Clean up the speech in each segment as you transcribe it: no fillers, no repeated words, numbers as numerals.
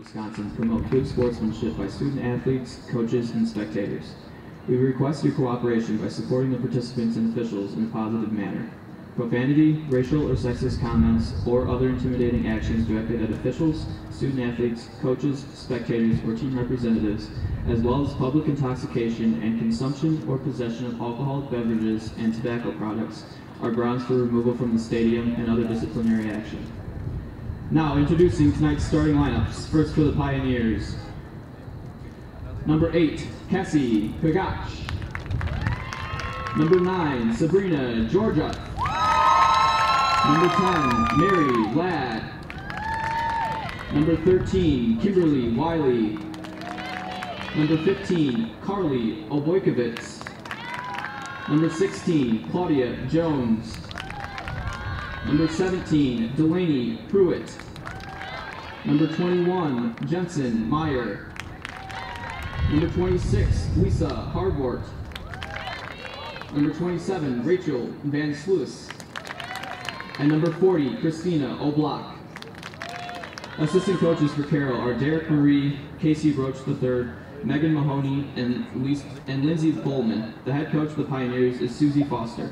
Wisconsin promote good sportsmanship by student athletes, coaches, and spectators. We request your cooperation by supporting the participants and officials in a positive manner. Profanity, racial or sexist comments, or other intimidating actions directed at officials, student athletes, coaches, spectators, or team representatives, as well as public intoxication and consumption or possession of alcoholic beverages and tobacco products, are grounds for removal from the stadium and other disciplinary action. Now, introducing tonight's starting lineups. First for the Pioneers. Number 8, Cassie Pagach. Number 9, Sabrina George. Number 10, Mary Ladd. Number 13, Kimberly Wiley. Number 15, Carly Obojkovitz. Number 16, Claudia Jones. Number 17, Delaney Pruitt. Number 21, Jensen Meyer. Number 26, Lisa Hardwart. Number 27, Rachel Van Sluis. And number 40, Christina Oblak. Assistant coaches for Carroll are Derek Marie, Casey Roach III, Megan Mahoney, and Lindsay Bowman. The head coach of the Pioneers is Susie Foster.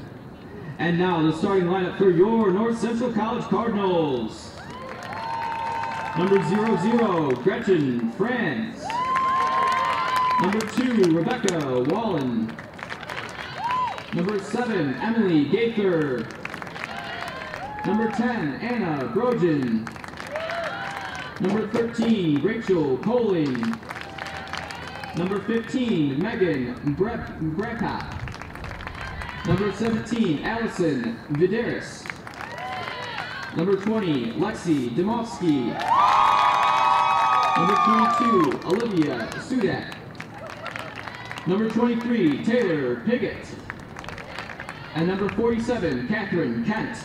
And now the starting lineup for your North Central College Cardinals. Number 00, Gretchen Franz. Number 2, Rebecca Wallen. Number 7, Emily Gaither. Number 10, Anna Brogen. Number 13, Rachel Coling. Number 15, Megan Brecka. Number 17, Allison Videris. Number 20, Aleksey Dumansky. Number 22, Olivia Sudak. Number 23, Taylor Piggott. And number 47, Catherine Kent.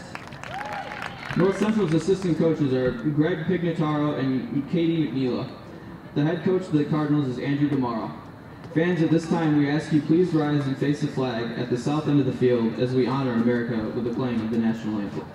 North Central's assistant coaches are Greg Pignataro and Katie McNeila. The head coach of the Cardinals is Andrew Gamara. Fans, at this time we ask you please rise and face the flag at the south end of the field as we honor America with the playing of the national anthem.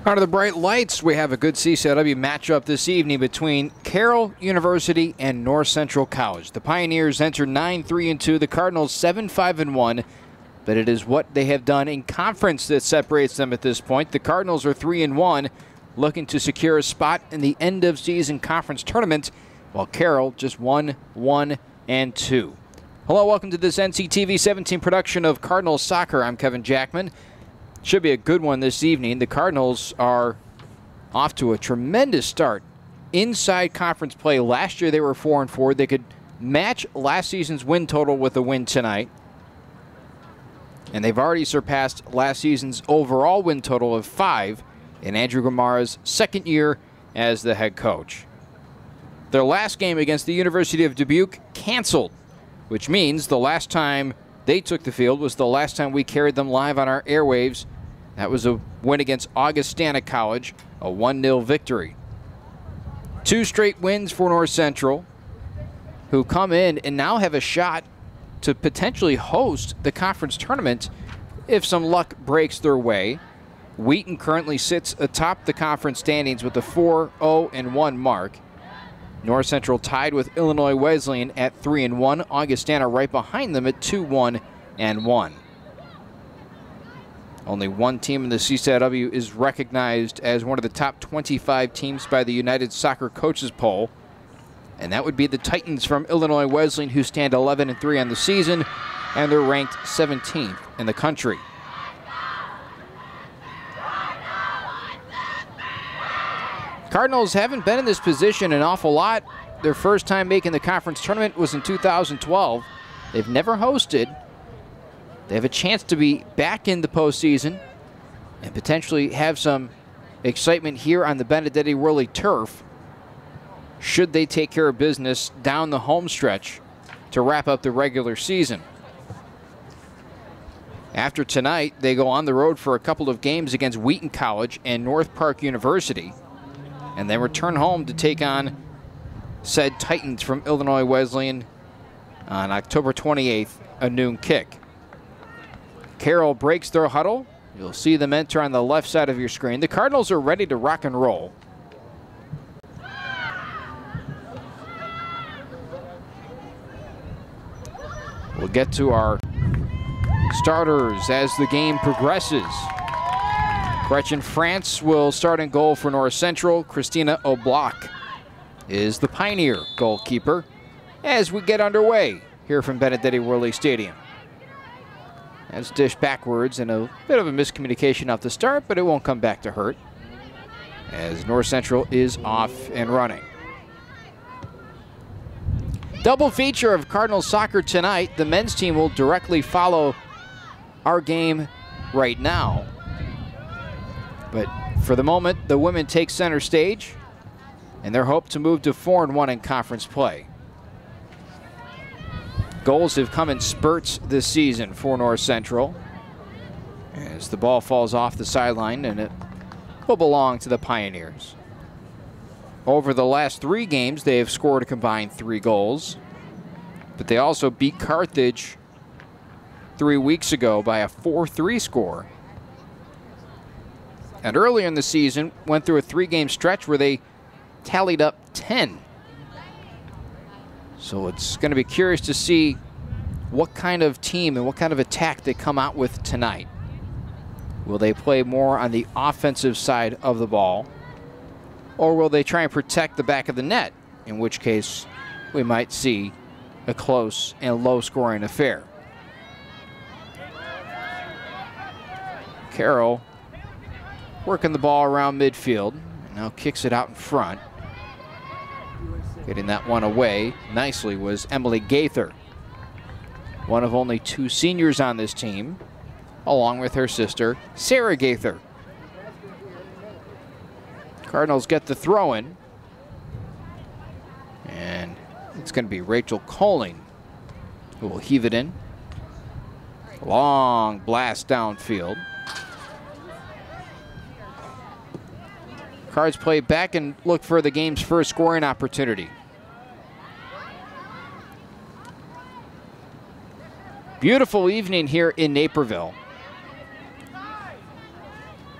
Under the bright lights, we have a good CCW matchup this evening between Carroll University and North Central College. The Pioneers enter 9-3-2, the Cardinals 7-5-1, but it is what they have done in conference that separates them at this point. The Cardinals are 3-1, looking to secure a spot in the end-of-season conference tournament, while Carroll just 1-1-2. Hello, welcome to this NCTV 17 production of Cardinals Soccer. I'm Kevin Jackman. Should be a good one this evening. The Cardinals are off to a tremendous start inside conference play. Last year they were 4-4. They could match last season's win total with a win tonight. And they've already surpassed last season's overall win total of 5 in Andrew Gamara's second year as the head coach. Their last game against the University of Dubuque canceled, which means the last time they took the field was the last time we carried them live on our airwaves. That was a win against Augustana College, a 1-0 victory. 2 straight wins for North Central, who come in and now have a shot to potentially host the conference tournament if some luck breaks their way. Wheaton currently sits atop the conference standings with a 4-0-1 mark. North Central tied with Illinois Wesleyan at 3-1. Augustana right behind them at 2-1-1. Only one team in the CCIW is recognized as one of the top 25 teams by the United Soccer Coaches Poll, and that would be the Titans from Illinois Wesleyan, who stand 11-3 on the season, and they're ranked 17th in the country. Cardinals haven't been in this position an awful lot. Their first time making the conference tournament was in 2012. They've never hosted. They have a chance to be back in the postseason and potentially have some excitement here on the Benedetti Worley turf should they take care of business down the home stretch to wrap up the regular season. After tonight, they go on the road for a couple of games against Wheaton College and North Park University, and then return home to take on said Titans from Illinois Wesleyan on October 28th, a noon kick. Carroll breaks their huddle. You'll see them enter on the left side of your screen. The Cardinals are ready to rock and roll. We'll get to our starters as the game progresses. Gretchen France will start in goal for North Central. Christina Oblock is the Pioneer goalkeeper as we get underway here from Benedetti Worley Stadium. That's dished backwards and a bit of a miscommunication off the start, but it won't come back to hurt as North Central is off and running. Double feature of Cardinals soccer tonight. The men's team will directly follow our game right now. But for the moment, the women take center stage, and their hope to move to 4-1 in conference play. Goals have come in spurts this season for North Central as the ball falls off the sideline, and it will belong to the Pioneers. Over the last 3 games, they have scored a combined 3 goals, but they also beat Carthage 3 weeks ago by a 4-3 score. And earlier in the season, went through a 3-game stretch where they tallied up 10. So it's going to be curious to see what kind of team and what kind of attack they come out with tonight. Will they play more on the offensive side of the ball, or will they try and protect the back of the net, in which case we might see a close and low-scoring affair. Carroll working the ball around midfield, and now kicks it out in front. Getting that one away nicely was Emily Gaither, one of only 2 seniors on this team, along with her sister, Sarah Gaither. Cardinals get the throw-in, and it's going to be Rachel Coling who will heave it in. Long blast downfield. Cards play back and look for the game's first scoring opportunity. Beautiful evening here in Naperville.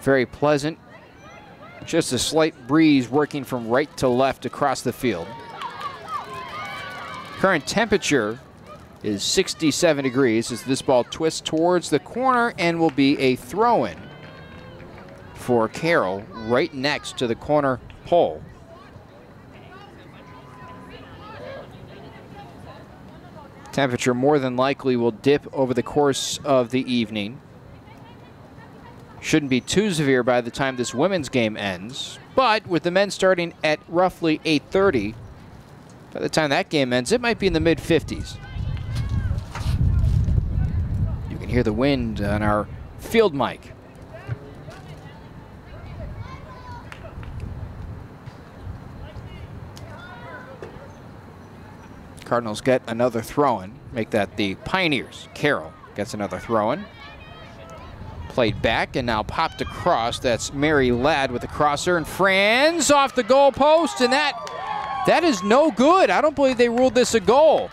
Very pleasant. Just a slight breeze working from right to left across the field. Current temperature is 67 degrees as this ball twists towards the corner and will be a throw-in for Carroll right next to the corner pole. Temperature more than likely will dip over the course of the evening. Shouldn't be too severe by the time this women's game ends, but with the men starting at roughly 8:30, by the time that game ends, it might be in the mid-50s. You can hear the wind on our field mic. Cardinals get another throw-in, make that the Pioneers. Carroll gets another throw-in. Played back and now popped across. That's Mary Ladd with the crosser, and Franz off the goal post, and that is no good. I don't believe they ruled this a goal.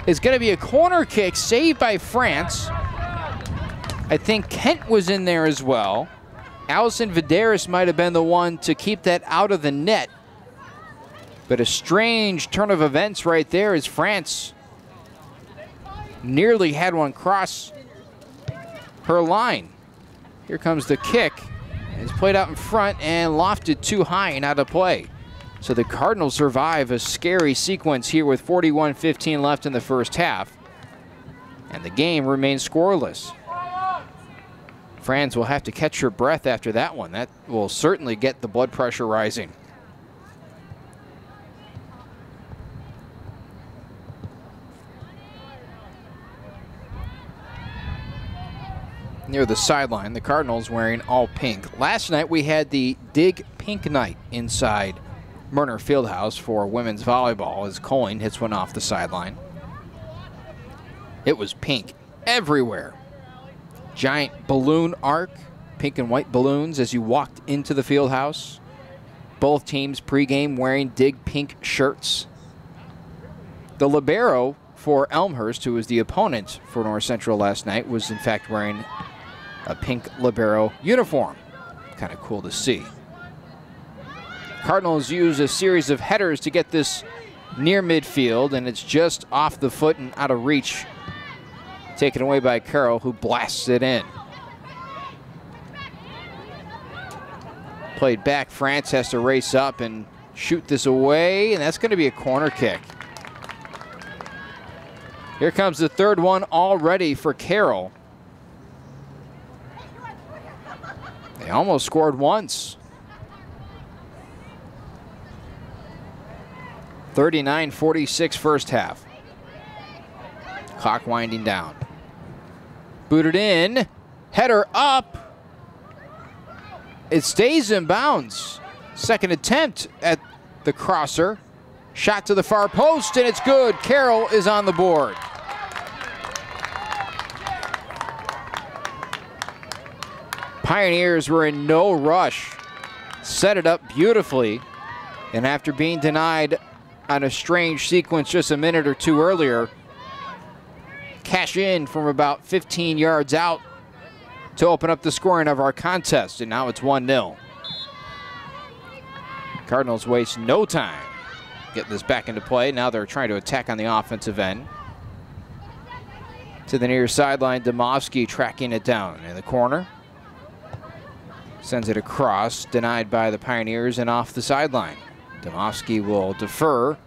is going to be a corner kick saved by France. I think Kent was in there as well. Allison Vidaris might have been the one to keep that out of the net. But a strange turn of events right there as France nearly had one cross her line. Here comes the kick. It's played out in front and lofted too high and out of play. So the Cardinals survive a scary sequence here with 41-15 left in the first half. And the game remains scoreless. France will have to catch her breath after that one. That will certainly get the blood pressure rising. Near the sideline, the Cardinals wearing all pink. Last night we had the Dig Pink Night inside Murner Fieldhouse for women's volleyball as Colling hits one off the sideline. It was pink everywhere. Giant balloon arc, pink and white balloons as you walked into the field house. Both teams pregame wearing Dig Pink shirts. The libero for Elmhurst, who was the opponent for North Central last night, was in fact wearing a pink libero uniform. Kind of cool to see. Cardinals use a series of headers to get this near midfield, and it's just off the foot and out of reach. Taken away by Carroll, who blasts it in. Played back, France has to race up and shoot this away, and that's going to be a corner kick. Here comes the third one already for Carroll. They almost scored once. 39-46 first half. Clock winding down. Booted in. Header up. It stays in bounds. Second attempt at the crosser. Shot to the far post, and it's good. Carroll is on the board. Pioneers were in no rush. Set it up beautifully. And after being denied on a strange sequence just a minute or two earlier, cash in from about 15 yards out to open up the scoring of our contest, and now it's 1-0. Cardinals waste no time getting this back into play. Now they're trying to attack on the offensive end. To the near sideline, Dumansky tracking it down in the corner. Sends it across, denied by the Pioneers and off the sideline. Dumansky will defer.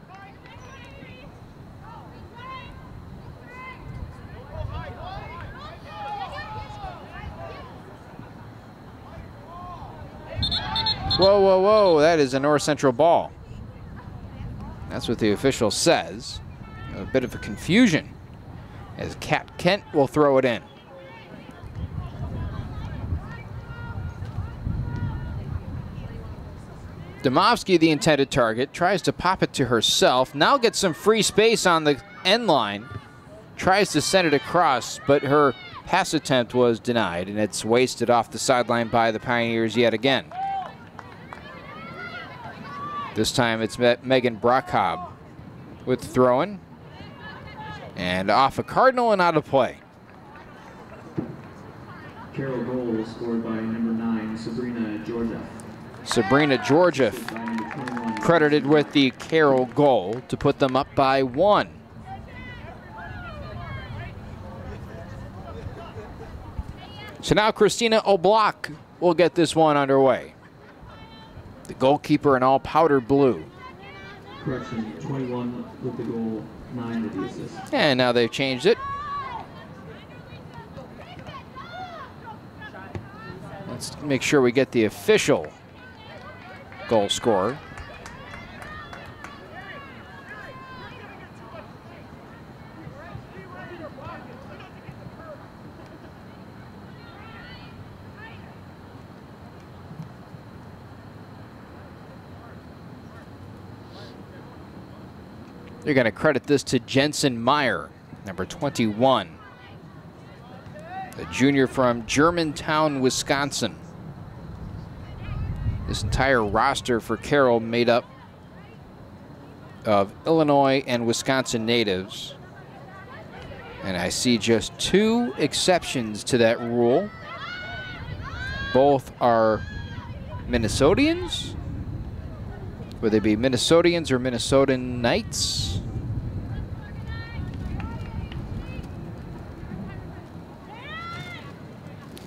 Whoa, whoa, whoa, that is a North Central ball. That's what the official says. A bit of a confusion as Cap Kent will throw it in. Dumansky, the intended target, tries to pop it to herself. Now gets some free space on the end line. Tries to send it across, but her pass attempt was denied, and it's wasted off the sideline by the Pioneers yet again. This time it's Megan Brockhob with the throw-in. And off a Cardinal and out of play. Carroll goal scored by number 9, Sabrina George. Sabrina George credited with the Carroll goal to put them up by 1. So now Christina Oblak will get this one underway. The goalkeeper in all powder blue. Correction, 21 with the goal, 9 with the assist. And now they've changed it. Let's make sure we get the official goal scorer. They're going to credit this to Jensen Meyer, number 21. A junior from Germantown, Wisconsin. This entire roster for Carroll made up of Illinois and Wisconsin natives. And I see just 2 exceptions to that rule. Both are Minnesotians. Would they be Minnesotians or Minnesotan Knights?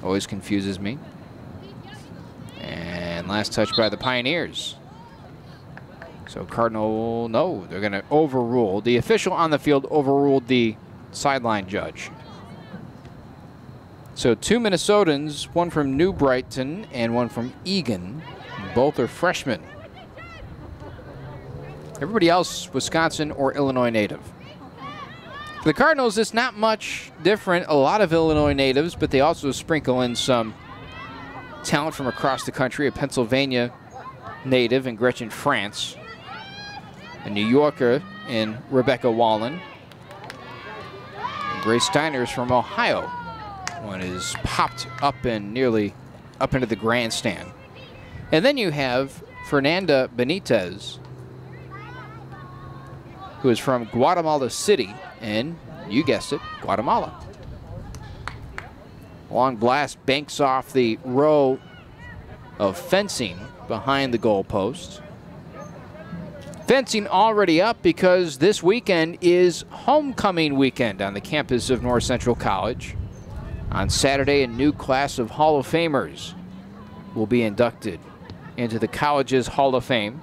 Always confuses me. And last touch by the Pioneers. So Cardinal, no, they're going to overrule. The official on the field overruled the sideline judge. So 2 Minnesotans, one from New Brighton and one from Eagan. Both are freshmen. Everybody else, Wisconsin or Illinois native. For the Cardinals, it's not much different. A lot of Illinois natives, but they also sprinkle in some talent from across the country. A Pennsylvania native in Gretchen France. A New Yorker in Rebecca Wallen. And Grace Steiner's from Ohio. One is popped up and nearly up into the grandstand. And then you have Fernanda Benitez, who is from Guatemala City, and you guessed it, Guatemala. Long blast banks off the row of fencing behind the goalpost. Fencing already up because this weekend is homecoming weekend on the campus of North Central College. On Saturday, a new class of Hall of Famers will be inducted into the college's Hall of Fame.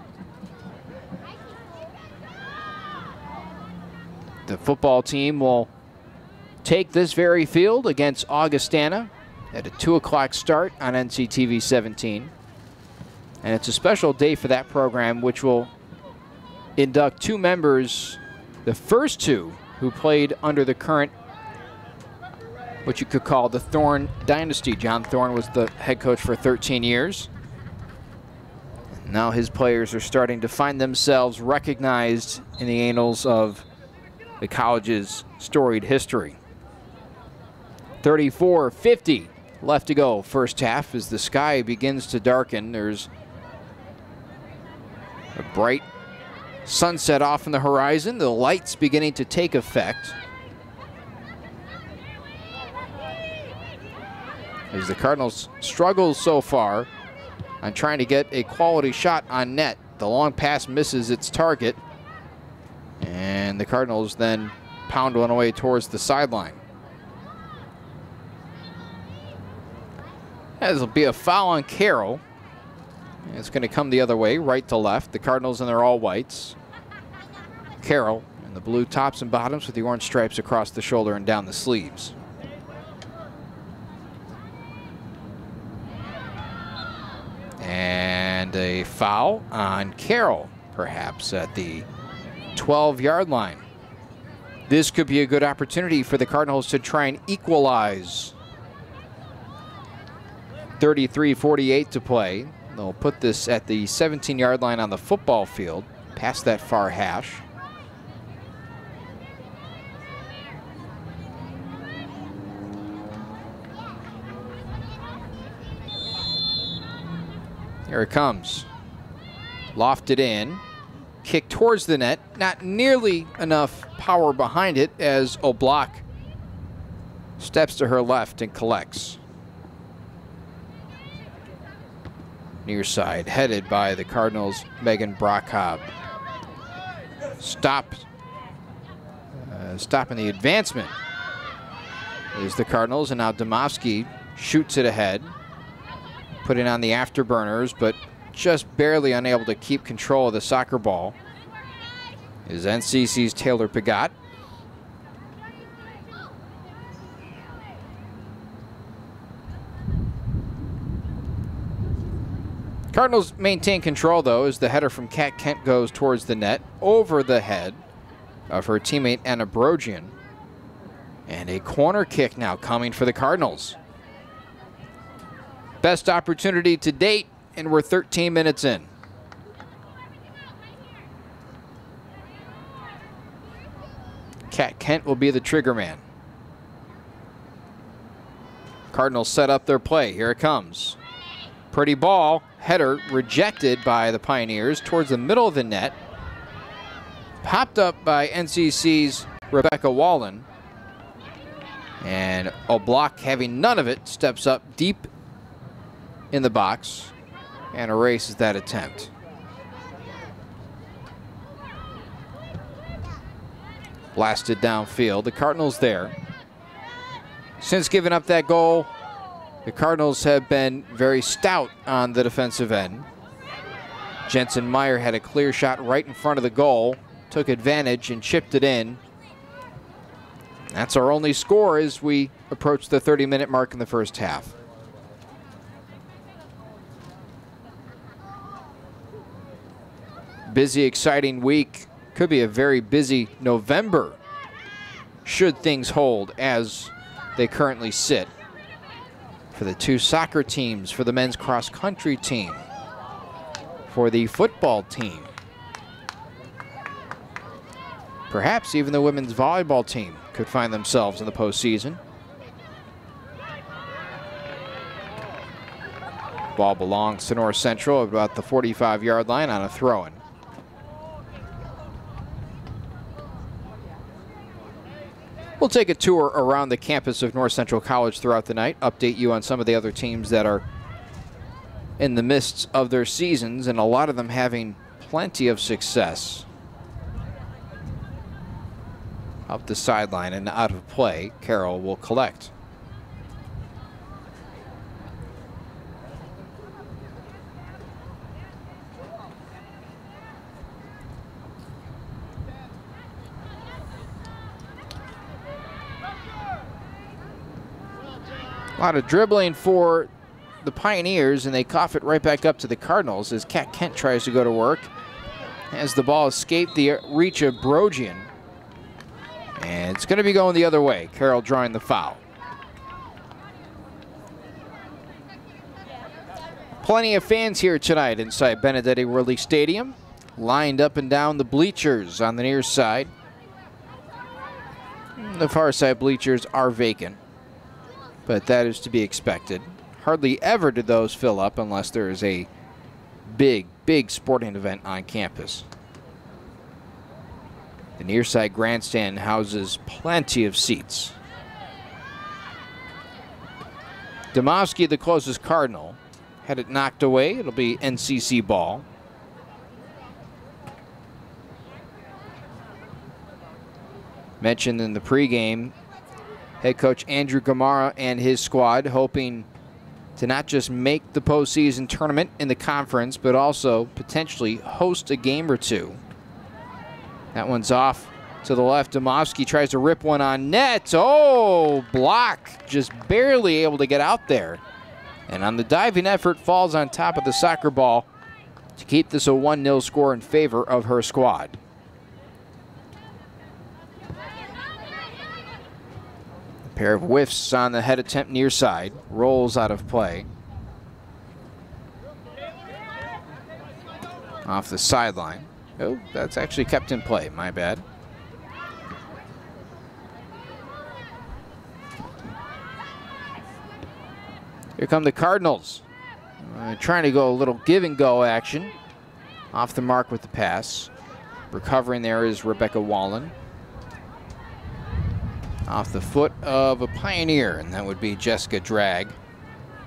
The football team will take this very field against Augustana at a 2 o'clock start on NCTV 17. And it's a special day for that program, which will induct 2 members, the first 2 who played under the current, what you could call the Thorne dynasty. John Thorne was the head coach for 13 years. Now his players are starting to find themselves recognized in the annals of the college's storied history. 34:50 left to go first half as the sky begins to darken. There's a bright sunset off in the horizon. The lights beginning to take effect as the Cardinals struggle so far on trying to get a quality shot on net. The long pass misses its target, and the Cardinals then pound one away towards the sideline. This will be a foul on Carroll. It's going to come the other way, right to left. The Cardinals in their all whites. Carroll in the blue tops and bottoms with the orange stripes across the shoulder and down the sleeves. And a foul on Carroll, perhaps at the 12-yard line. This could be a good opportunity for the Cardinals to try and equalize. 33:48 to play. They'll put this at the 17-yard line on the football field, past that far hash. Here it comes. Lofted in. Kick towards the net. Not nearly enough power behind it as O'Block steps to her left and collects. Near side, headed by the Cardinals' Megan Brockhobb. Stopping the advancement is the Cardinals, and now Dumansky shoots it ahead. Putting on the afterburners, but just barely unable to keep control of the soccer ball is NCC's Taylor Pigot. Cardinals maintain control, though, as the header from Kat Kent goes towards the net, over the head of her teammate Anna Brogian. And a corner kick now coming for the Cardinals. Best opportunity to date, and we're 13 minutes in. Kat Kent will be the trigger man. Cardinals set up their play. Here it comes. Pretty ball. Header rejected by the Pioneers towards the middle of the net. Popped up by NCC's Rebecca Wallen. And Oblak, having none of it, steps up deep in the box and erases that attempt. Blasted downfield. The Cardinals there. Since giving up that goal, the Cardinals have been very stout on the defensive end. Jensen Meyer had a clear shot right in front of the goal, took advantage and chipped it in. That's our only score as we approach the 30-minute mark in the first half. Busy, exciting week. Could be a very busy November should things hold as they currently sit. For the two soccer teams, for the men's cross-country team, for the football team. Perhaps even the women's volleyball team could find themselves in the postseason. Ball belongs to North Central at about the 45-yard line on a throw-in. We'll take a tour around the campus of North Central College throughout the night, update you on some of the other teams that are in the midst of their seasons, and a lot of them having plenty of success. Up the sideline and out of play, Carroll will collect. A lot of dribbling for the Pioneers, and they cough it right back up to the Cardinals as Kat Kent tries to go to work. As the ball escaped the reach of Brogian. And it's going to be going the other way. Carroll drawing the foul. Plenty of fans here tonight inside Benedetti Worley Stadium. Lined up and down the bleachers on the near side. The far side bleachers are vacant, but that is to be expected. Hardly ever do those fill up unless there is a big sporting event on campus. The near side grandstand houses plenty of seats. Dumansky, the closest Cardinal, had it knocked away. It'll be NCC ball. Mentioned in the pregame, head coach Andrew Gamara and his squad hoping to not just make the postseason tournament in the conference, but also potentially host a game or two. That one's off to the left. Dumansky tries to rip one on net. Oh, block. Just barely able to get out there. And on the diving effort, falls on top of the soccer ball to keep this a 1-0 score in favor of her squad. A pair of whiffs on the head attempt near side. Rolls out of play. Off the sideline. Oh, that's actually kept in play. My bad. Here come the Cardinals. Trying to go a little give and go action. Off the mark with the pass. Recovering there is Rebecca Wallen. Off the foot of a Pioneer, and that would be Jessica Drag.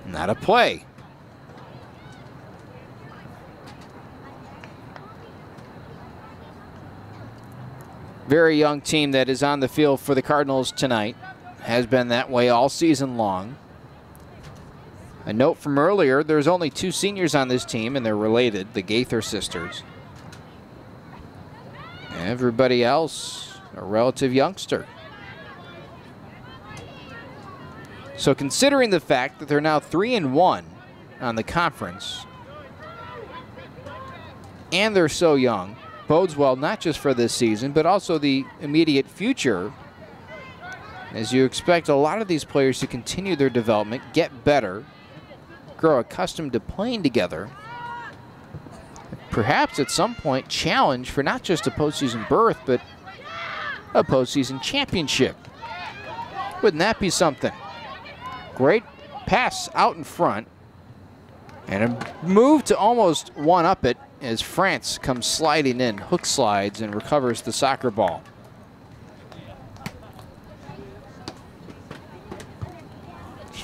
Not a play. Very young team that is on the field for the Cardinals tonight. Has been that way all season long. A note from earlier, there's only 2 seniors on this team, and they're related, the Gaither sisters. Everybody else, a relative youngster. So considering the fact that they're now 3-1 on the conference, and they're so young, bodes well not just for this season, but also the immediate future, as you expect a lot of these players to continue their development, get better, grow accustomed to playing together, perhaps at some point challenge for not just a postseason berth, but a postseason championship. Wouldn't that be something? Great pass out in front, and a move to almost one-up it as France comes sliding in, hook slides, and recovers the soccer ball.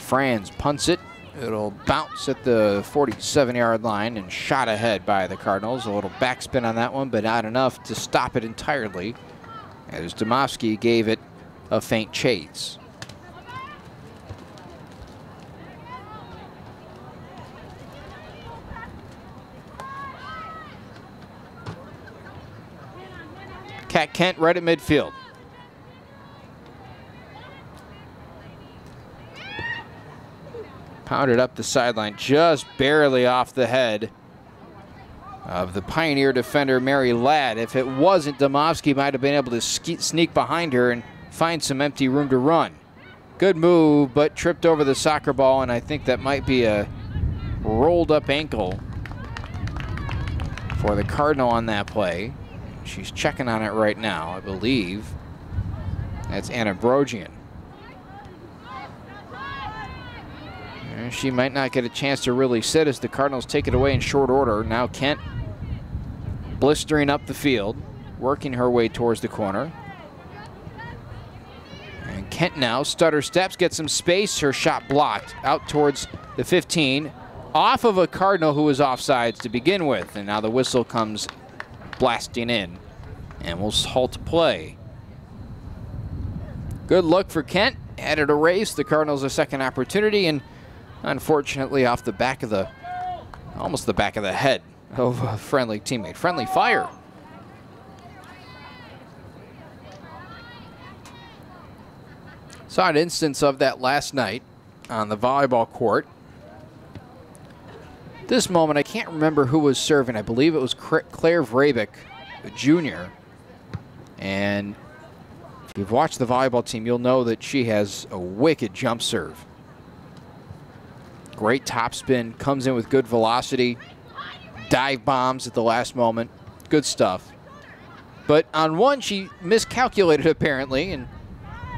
Franz punts it. It'll bounce at the 47-yard line and shot ahead by the Cardinals. A little backspin on that one, but not enough to stop it entirely, as Dumansky gave it a faint chase. Kat Kent right at midfield. Pounded up the sideline, just barely off the head of the Pioneer defender, Mary Ladd. If it wasn't, Dumansky might have been able to sneak behind her and find some empty room to run. Good move, but tripped over the soccer ball, and I think that might be a rolled up ankle for the Cardinal on that play. She's checking on it right now, I believe. That's Anna Brogian. And she might not get a chance to really sit as the Cardinals take it away in short order. Now Kent blistering up the field, working her way towards the corner. And Kent now stutter steps, gets some space. Her shot blocked out towards the 15, off of a Cardinal who was offsides to begin with. And now the whistle comes blasting in, and we'll halt play. Good look for Kent. Added a race. The Cardinals a second opportunity, and unfortunately off the back of the, almost the back of the head of a friendly teammate. Friendly fire. Saw an instance of that last night on the volleyball court. This moment, I can't remember who was serving. I believe it was Claire Vrabik, Jr. And if you've watched the volleyball team, you'll know that she has a wicked jump serve. Great topspin, comes in with good velocity, dive bombs at the last moment. Good stuff. But on one, she miscalculated apparently and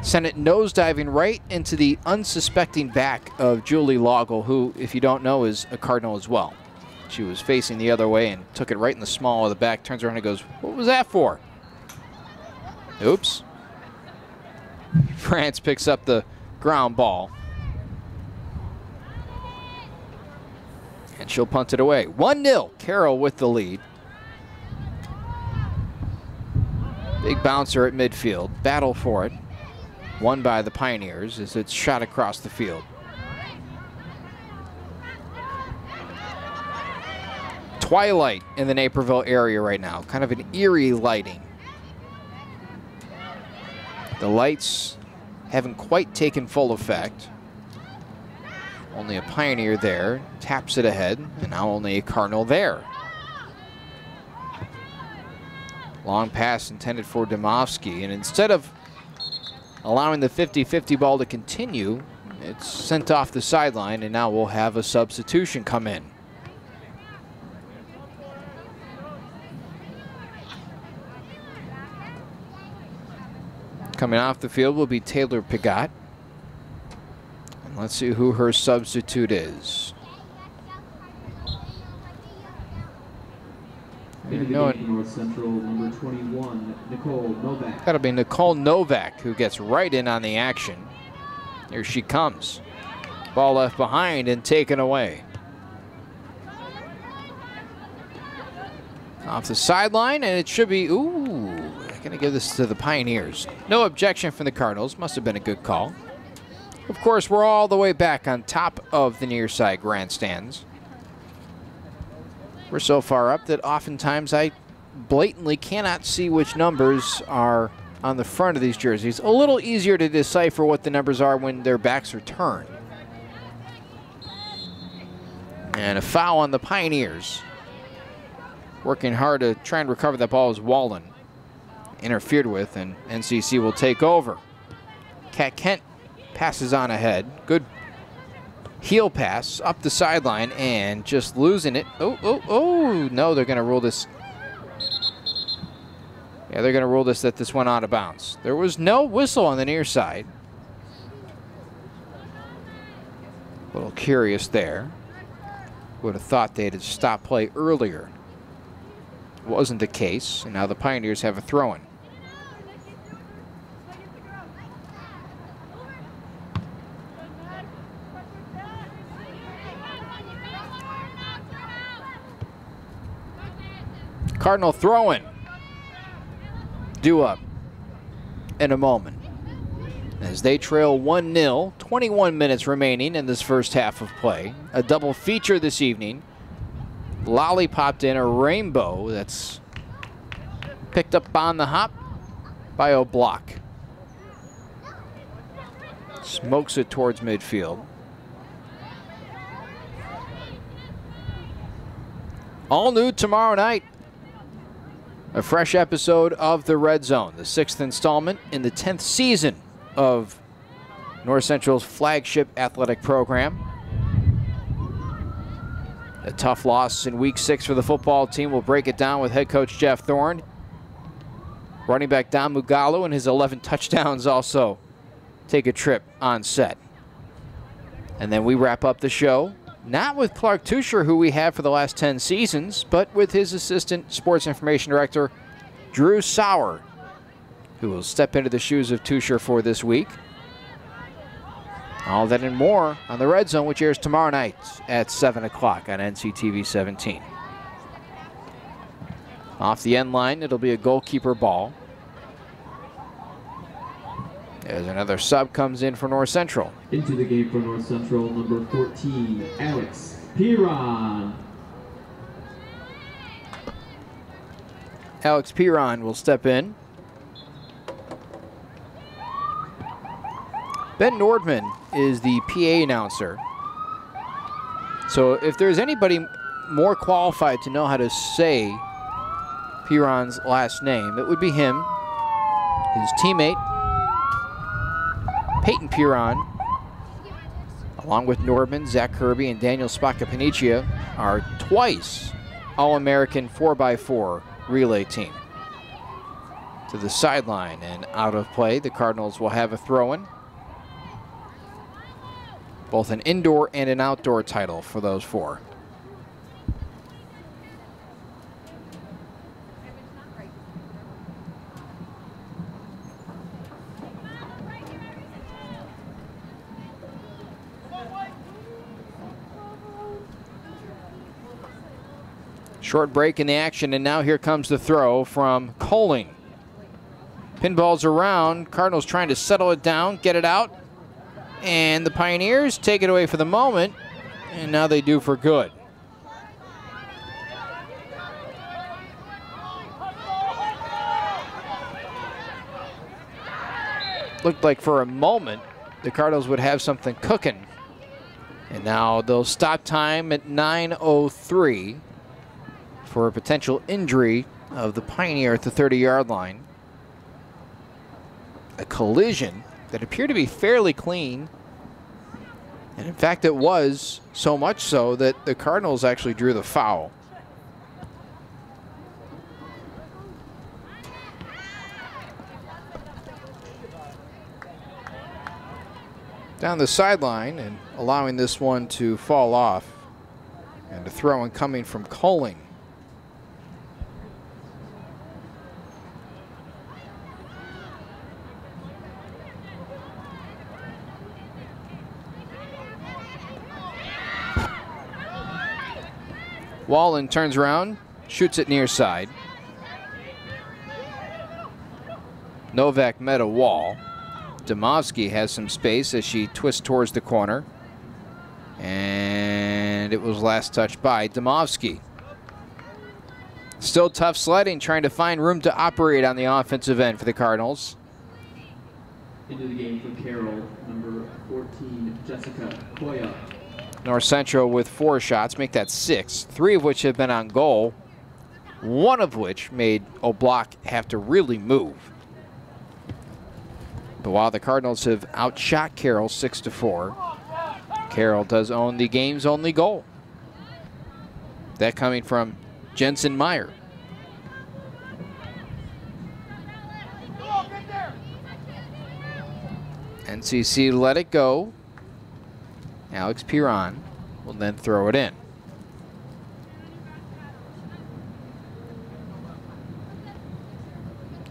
sent it nosediving right into the unsuspecting back of Julie Loggle, who, if you don't know, is a Cardinal as well. She was facing the other way and took it right in the small of the back, turns around and goes, "What was that for?" Oops. France picks up the ground ball. And she'll punt it away. 1-0, Carroll with the lead. Big bouncer at midfield, battle for it. Won by the Pioneers as it's shot across the field. Twilight in the Naperville area right now, kind of an eerie lighting. The lights haven't quite taken full effect. Only a Pioneer there, taps it ahead, and now only a Cardinal there. Long pass intended for Dumansky, and instead of allowing the 50-50 ball to continue, it's sent off the sideline, and now we'll have a substitution come in. Coming off the field will be Taylor Pigot. And let's see who her substitute is. North Central, number 21, Nicole Novak. That'll be Nicole Novak, who gets right in on the action. Here she comes. Ball left behind and taken away. Off the sideline, and it should be, ooh, gonna give this to the Pioneers. No objection from the Cardinals. Must have been a good call. Of course, we're all the way back on top of the near side grandstands. We're so far up that oftentimes I blatantly cannot see which numbers are on the front of these jerseys. A little easier to decipher what the numbers are when their backs are turned. And a foul on the Pioneers. Working hard to try and recover that ball is Wallen. Interfered with, and NCC will take over. Kat Kent passes on ahead. Good heel pass up the sideline and just losing it. Oh, no, they're going to rule this. Yeah, they're going to rule this that this went out of bounds. There was no whistle on the near side. A little curious there. Would have thought they'd have stopped play earlier. Wasn't the case, and now the Pioneers have a throw-in. Cardinal throwing. Due up in a moment. As they trail 1-0, 21 minutes remaining in this first half of play. A double feature this evening. Lollipopped in a rainbow that's picked up on the hop by O'Block. Smokes it towards midfield. All new tomorrow night. A fresh episode of The Red Zone, the 6th installment in the 10th season of North Central's flagship athletic program. A tough loss in Week 6 for the football team. We'll break it down with head coach Jeff Thorne. Running back Don Mugallo and his 11 touchdowns also take a trip on set. And then we wrap up the show, not with Clark Tusher, who we have for the last 10 seasons, but with his assistant sports information director, Drew Sauer, who will step into the shoes of Tusher for this week. All that and more on The Red Zone, which airs tomorrow night at 7 o'clock on NCTV 17. Off the end line, it'll be a goalkeeper ball. As another sub comes in for North Central. Into the game for North Central, number 14, Alex Piron. Alex Piron will step in. Ben Nordman is the PA announcer. So if there's anybody more qualified to know how to say Piron's last name, it would be him. His teammate, Peyton Piron, along with Nordman, Zach Kirby, and Daniel Spacca-Panicia, are twice All-American 4x4 relay team. To the sideline and out of play, the Cardinals will have a throw-in. Both an indoor and an outdoor title for those four. Short break in the action, and now here comes the throw from Coling. Pinballs around, Cardinals trying to settle it down, get it out, and the Pioneers take it away for the moment, and now they do for good. Looked like for a moment the Cardinals would have something cooking, and now they'll stop time at 9:03 for a potential injury of the Pioneer at the 30-yard line. A collision that appeared to be fairly clean. And in fact, it was, so much so that the Cardinals actually drew the foul. Down the sideline and allowing this one to fall off. And a throw in coming from Coling. Wallen turns around, shoots it near side. Novak met a wall. Dumansky has some space as she twists towards the corner. And it was last touched by Dumansky. Still tough sledding, trying to find room to operate on the offensive end for the Cardinals. Into the game for Carroll, number 14, Jessica Koya. North Central with 4 shots, make that 6, 3 of which have been on goal, 1 of which made O'Block have to really move. But while the Cardinals have outshot Carroll 6-4, Carroll does own the game's only goal. That coming from Jensen Meyer. NCC let it go. Alex Piron will then throw it in.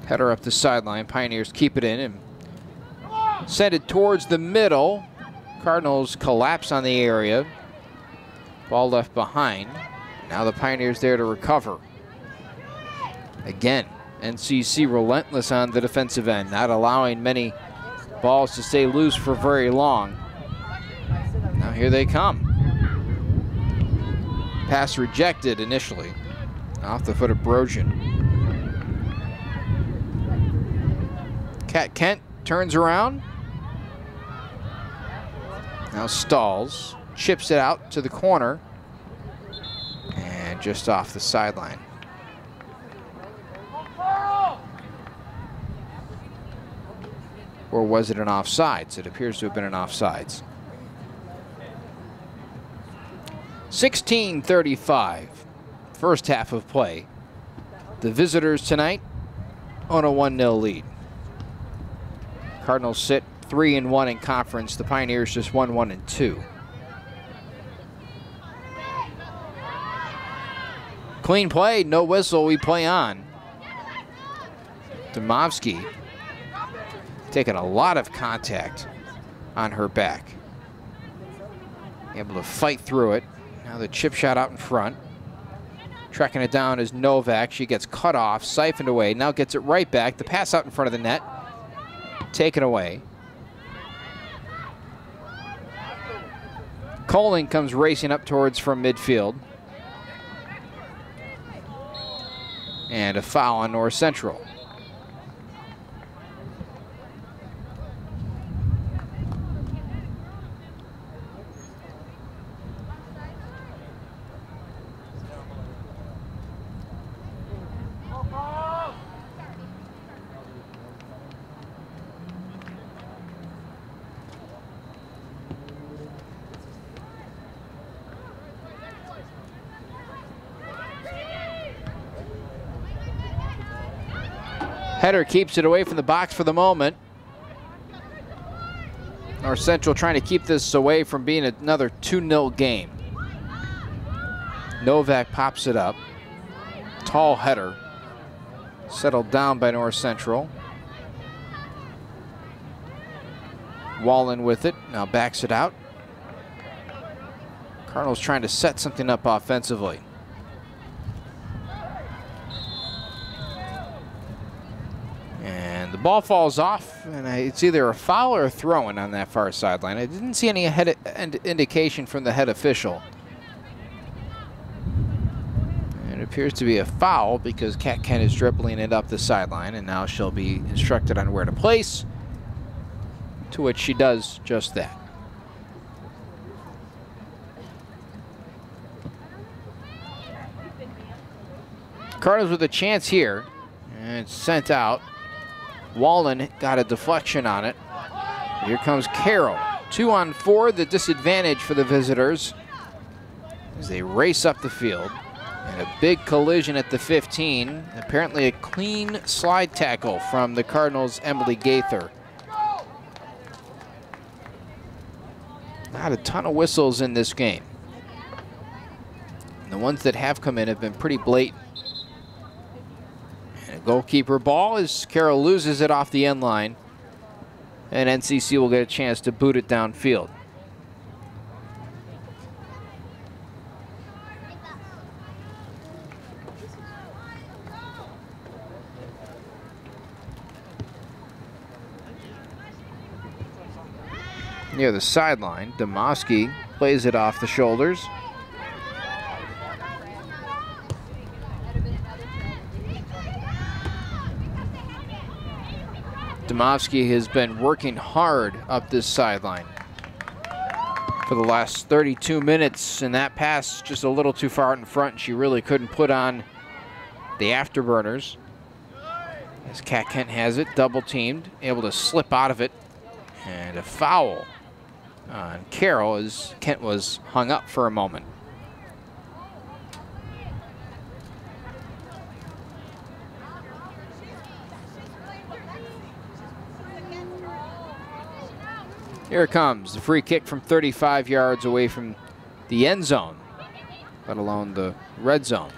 Header up the sideline. Pioneers keep it in and send it towards the middle. Cardinals collapse on the area. Ball left behind. Now the Pioneers there to recover. Again, NCC relentless on the defensive end, not allowing many balls to stay loose for very long. Now here they come. Pass rejected initially, off the foot of Brosian. Kat Kent turns around. Now stalls, chips it out to the corner, and just off the sideline. Or was it an offsides? It appears to have been an offsides. 16:35, first half of play. The visitors tonight on a 1-0 lead. Cardinals sit 3-1 in conference. The Pioneers just 1-1-2. Clean play, no whistle, we play on. Dumansky taking a lot of contact on her back. Able to fight through it. Now the chip shot out in front. Tracking it down is Novak. She gets cut off, siphoned away, now gets it right back. The pass out in front of the net. Taken away. Coling comes racing up towards from midfield. And a foul on North Central. Header keeps it away from the box for the moment. North Central trying to keep this away from being another 2-0 game. Novak pops it up. Tall header. Settled down by North Central. Wallen with it. Now backs it out. Cardinals trying to set something up offensively. And the ball falls off, and it's either a foul or a throw-in on that far sideline. I didn't see any indication from the head official. And it appears to be a foul because Kat Kent is dribbling it up the sideline, and now she'll be instructed on where to place, to which she does just that. Cardinals with a chance here, and it's sent out. Wallen got a deflection on it. Here comes Carroll. 2-on-4, the disadvantage for the visitors as they race up the field. And a big collision at the 15. Apparently a clean slide tackle from the Cardinals' Emily Gaither. Not a ton of whistles in this game. And the ones that have come in have been pretty blatant. Goalkeeper ball as Carroll loses it off the end line, and NCC will get a chance to boot it downfield. Near the sideline, Dumansky plays it off the shoulders. Dumansky has been working hard up this sideline for the last 32 minutes, and that pass just a little too far out in front. She really couldn't put on the afterburners. As Kat Kent has it, double teamed, able to slip out of it, and a foul on Carroll as Kent was hung up for a moment. Here it comes, the free kick from 35 yards away from the end zone, let alone the red zone.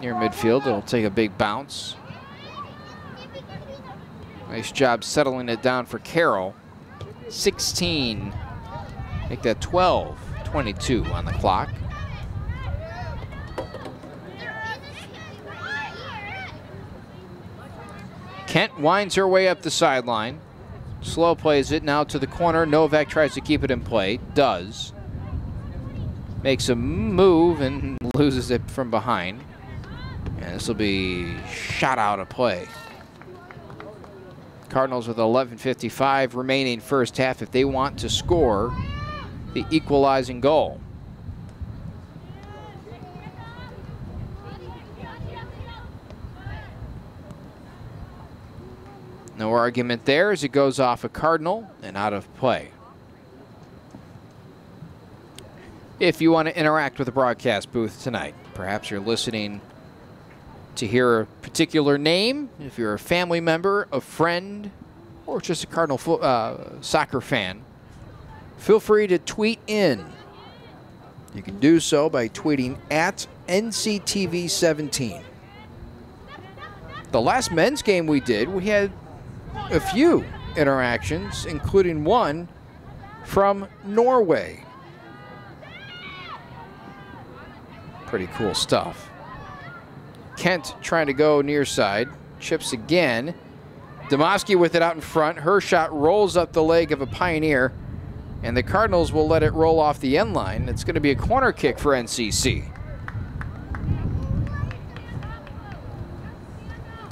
Near midfield, it'll take a big bounce. Nice job settling it down for Carroll. 16, make that 12, 22 on the clock. Kent winds her way up the sideline. Slow plays it now to the corner. Novak tries to keep it in play. Does. Makes a move and loses it from behind. And this will be shot out of play. Cardinals with 11:55 remaining first half if they want to score the equalizing goal. No argument there as it goes off a Cardinal and out of play. If you want to interact with the broadcast booth tonight, perhaps you're listening to hear a particular name, if you're a family member, a friend, or just a Cardinal soccer fan, feel free to tweet in. You can do so by tweeting at NCTV17. The last men's game we did, we had a few interactions, including one from Norway. Pretty cool stuff. Kent trying to go near side, chips again. Dumansky with it out in front. Her shot rolls up the leg of a Pioneer, and the Cardinals will let it roll off the end line. It's going to be a corner kick for NCC.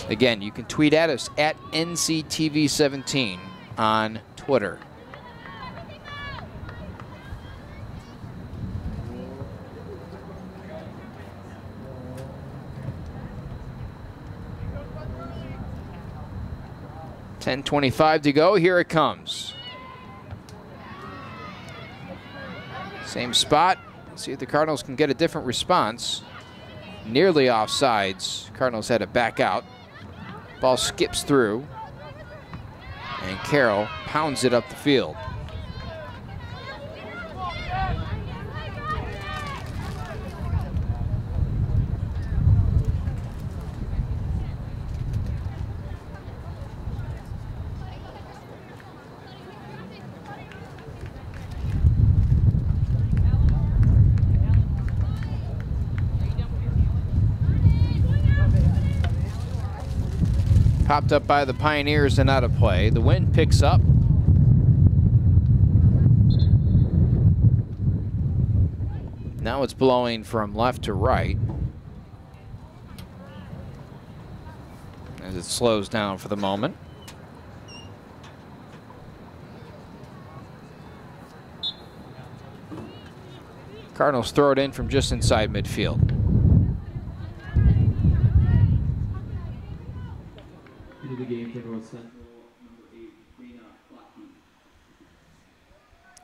Again, you can tweet at us at NCTV17 on Twitter. .25 to go. Here it comes. Same spot. See if the Cardinals can get a different response. Nearly offsides. Cardinals had to back out. Ball skips through. And Carroll pounds it up the field. Popped up by the Pioneers and out of play. The wind picks up. Now it's blowing from left to right as it slows down for the moment. Cardinals throw it in from just inside midfield. Into the game for North Central, number 8, Dana Plotke.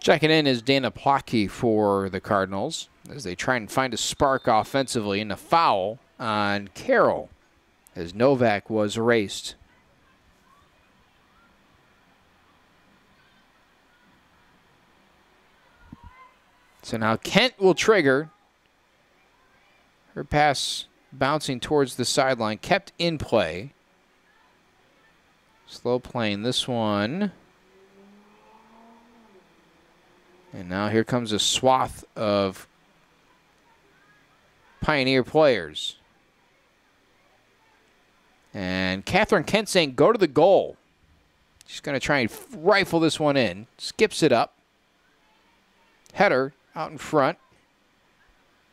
Checking in is Dana Plotke for the Cardinals as they try and find a spark offensively, and a foul on Carroll as Novak was erased. So now Kent will trigger. Her pass bouncing towards the sideline, kept in play. Slow playing this one. And now here comes a swath of Pioneer players. And Catherine Kent saying, go to the goal. She's going to try and rifle this one in. Skips it up. Header out in front.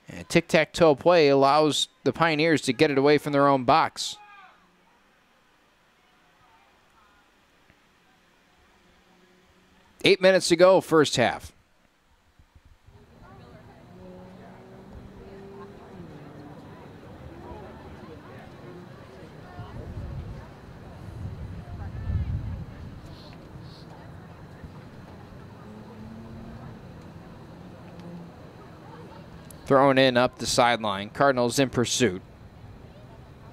And tic-tac-toe play allows the Pioneers to get it away from their own box. Eight minutes to go, first half. Thrown in up the sideline. Cardinals in pursuit.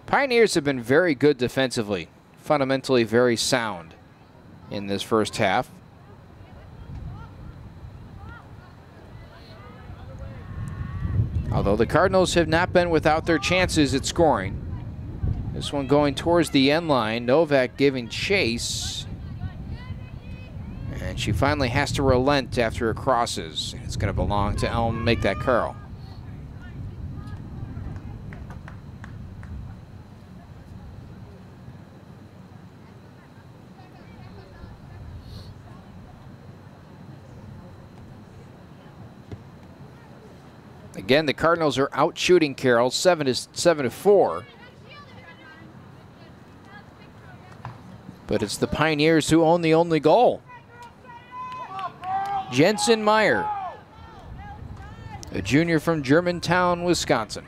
Pioneers have been very good defensively. Fundamentally very sound in this first half. Although the Cardinals have not been without their chances at scoring. This one going towards the end line. Novak giving chase. And she finally has to relent after it crosses. It's going to belong to Elm. Make that curl. Again, the Cardinals are out shooting Carroll 7-4. But it's the Pioneers who own the only goal. Jensen Meyer, a junior from Germantown, Wisconsin.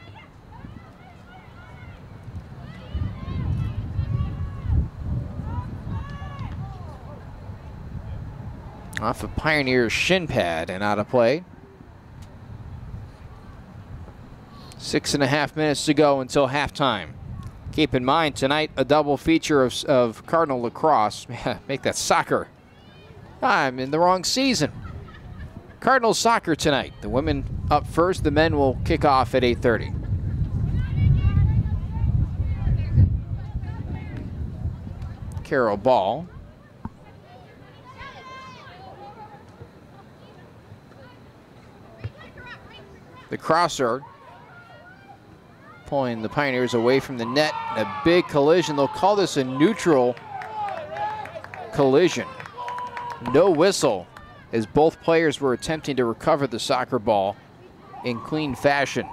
Off of Pioneer's shin pad and out of play. 6.5 minutes to go until halftime. Keep in mind, tonight, a double feature of Cardinal lacrosse. Make that soccer. I'm in the wrong season. Cardinal soccer tonight. The women up first. The men will kick off at 8:30. Carroll ball. The crosser pulling the Pioneers away from the net. A big collision. They'll call this a neutral collision. No whistle, as both players were attempting to recover the soccer ball in clean fashion.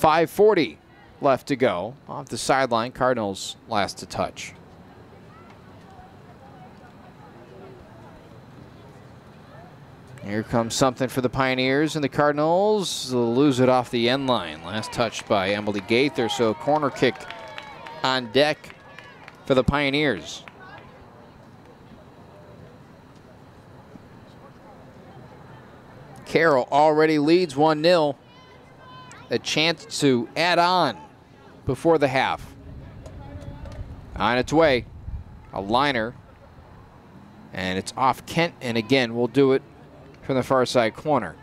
.540 left to go. Off the sideline, Cardinals last to touch. Here comes something for the Pioneers, and the Cardinals lose it off the end line. Last touch by Emily Gaither, so corner kick on deck for the Pioneers. Carroll already leads 1-0. A chance to add on before the half. On its way, a liner, and it's off Kent, and again, we'll do it from the far side corner.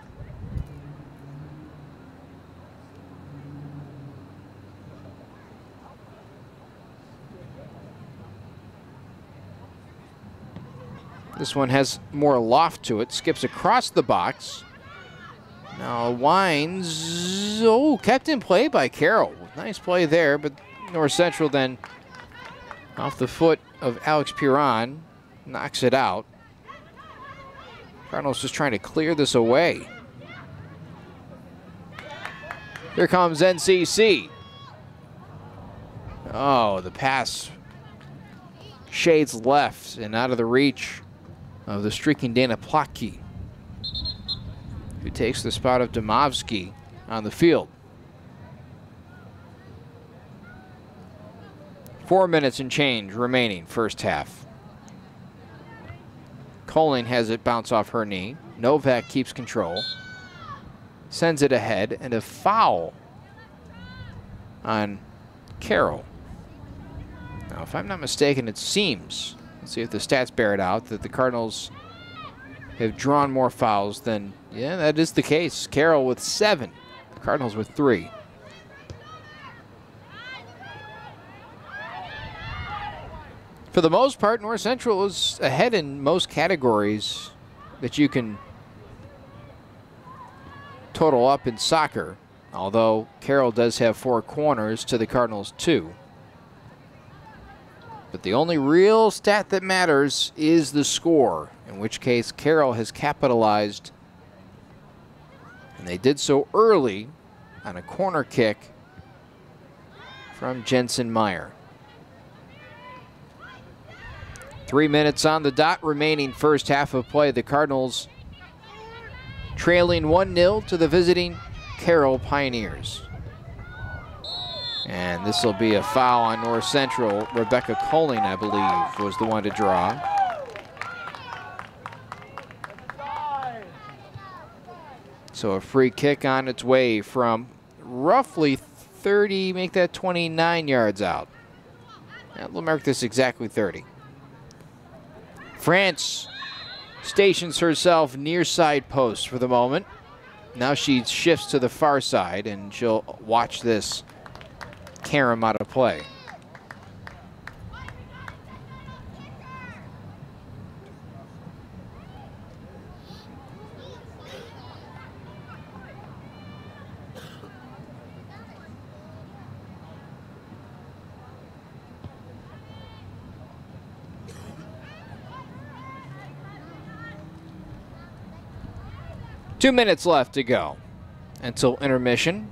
This one has more loft to it. Skips across the box. Now winds. Oh, kept in play by Carroll. Nice play there, but North Central then off the foot of Alex Piron knocks it out. Cardinals just trying to clear this away. Here comes NCC. Oh, the pass shades left and out of the reach of the streaking Dana Plotke, who takes the spot of Dumansky on the field. 4 minutes and change remaining first half. Colling has it bounce off her knee. Novak keeps control. Sends it ahead, and a foul on Carroll. Now, if I'm not mistaken, it seems, let's see if the stats bear it out, that the Cardinals have drawn more fouls than, yeah, that is the case. Carroll with 7, the Cardinals with 3. For the most part, North Central is ahead in most categories that you can total up in soccer, although Carroll does have 4 corners to the Cardinals' 2. But the only real stat that matters is the score, in which case Carroll has capitalized, and they did so early on a corner kick from Jensen Meyer. 3 minutes on the dot remaining first half of play. The Cardinals trailing 1-0 to the visiting Carroll Pioneers. And this will be a foul on North Central. Rebecca Colling, I believe, was the one to draw. So a free kick on its way from roughly 30, make that 29 yards out. And we'll mark this exactly 30. France stations herself near side post for the moment. Now she shifts to the far side, and she'll watch this carom out of play. 2 minutes left to go until intermission.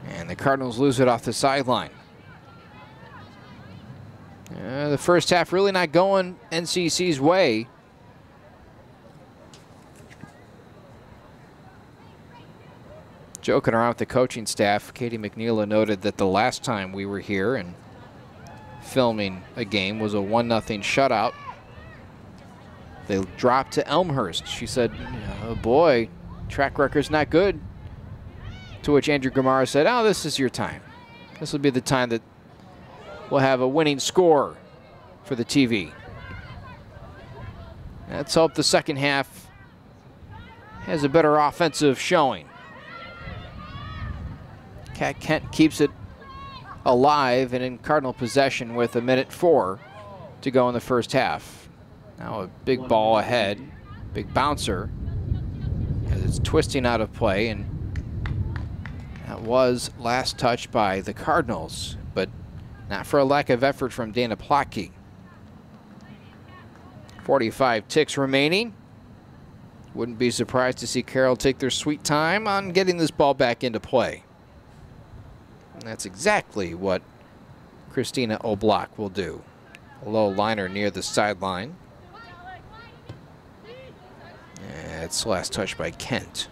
And the Cardinals lose it off the sideline. The first half really not going NCC's way. Joking around with the coaching staff, Katie McNeila noted that the last time we were here and filming a game was a 1-0 shutout. They dropped to Elmhurst. She said, oh boy, track record's not good. To which Andrew Gamara said, oh, this is your time. This will be the time that we'll have a winning score for the TV. Let's hope the second half has a better offensive showing. Kat Kent keeps it alive and in Cardinal possession with 1:04 to go in the first half. Now a big ball ahead, big bouncer, as it's twisting out of play, and that was last touched by the Cardinals, but not for a lack of effort from Dana Plotke. 45 ticks remaining. Wouldn't be surprised to see Carroll take their sweet time on getting this ball back into play. And that's exactly what Christina Oblak will do. A low liner near the sideline. It's last touched by Kent.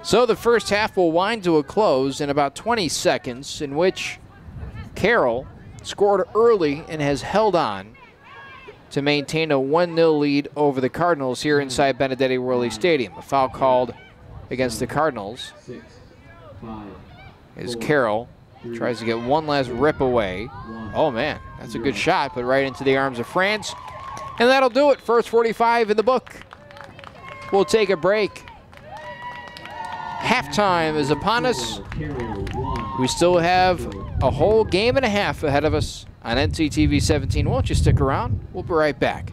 So the first half will wind to a close in about 20 seconds, in which Carroll scored early and has held on to maintain a 1-0 lead over the Cardinals here inside Benedetti Worley Stadium. A foul called against the Cardinals as Carroll tries to get one last rip away. Oh man, that's a good shot, but right into the arms of France. And that'll do it. First 45 in the book. We'll take a break. Halftime is upon us. We still have a whole game and a half ahead of us on NCTV 17. Won't you stick around? We'll be right back.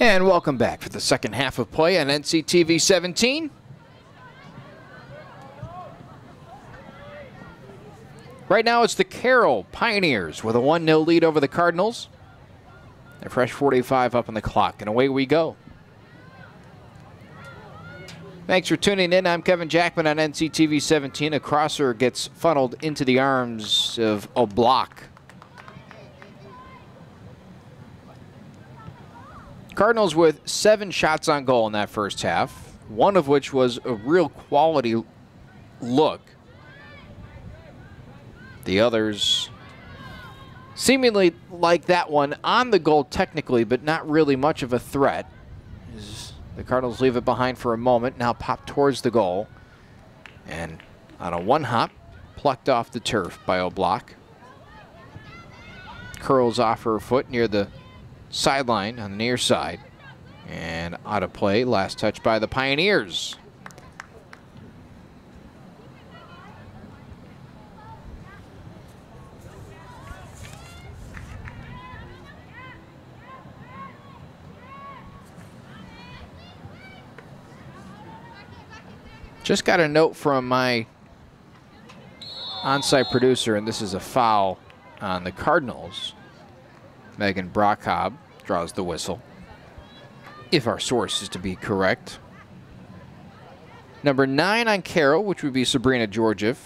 And welcome back for the second half of play on NCTV 17. Right now it's the Carroll Pioneers with a 1-0 lead over the Cardinals. A fresh 45 up on the clock, and away we go. Thanks for tuning in. I'm Kevin Jackman on NCTV 17. A crosser gets funneled into the arms of Oblak. Cardinals with 7 shots on goal in that first half, one of which was a real quality look. The others seemingly like that one on the goal technically, but not really much of a threat. The Cardinals leave it behind for a moment, now pop towards the goal. And on a one-hop, plucked off the turf by Oblak. Curls off her foot near the sideline on the near side. And out of play, last touch by the Pioneers. Just got a note from my on-site producer, and this is a foul on the Cardinals. Megan Brockhobb draws the whistle, if our source is to be correct. Number 9 on Carroll, which would be Sabrina George, and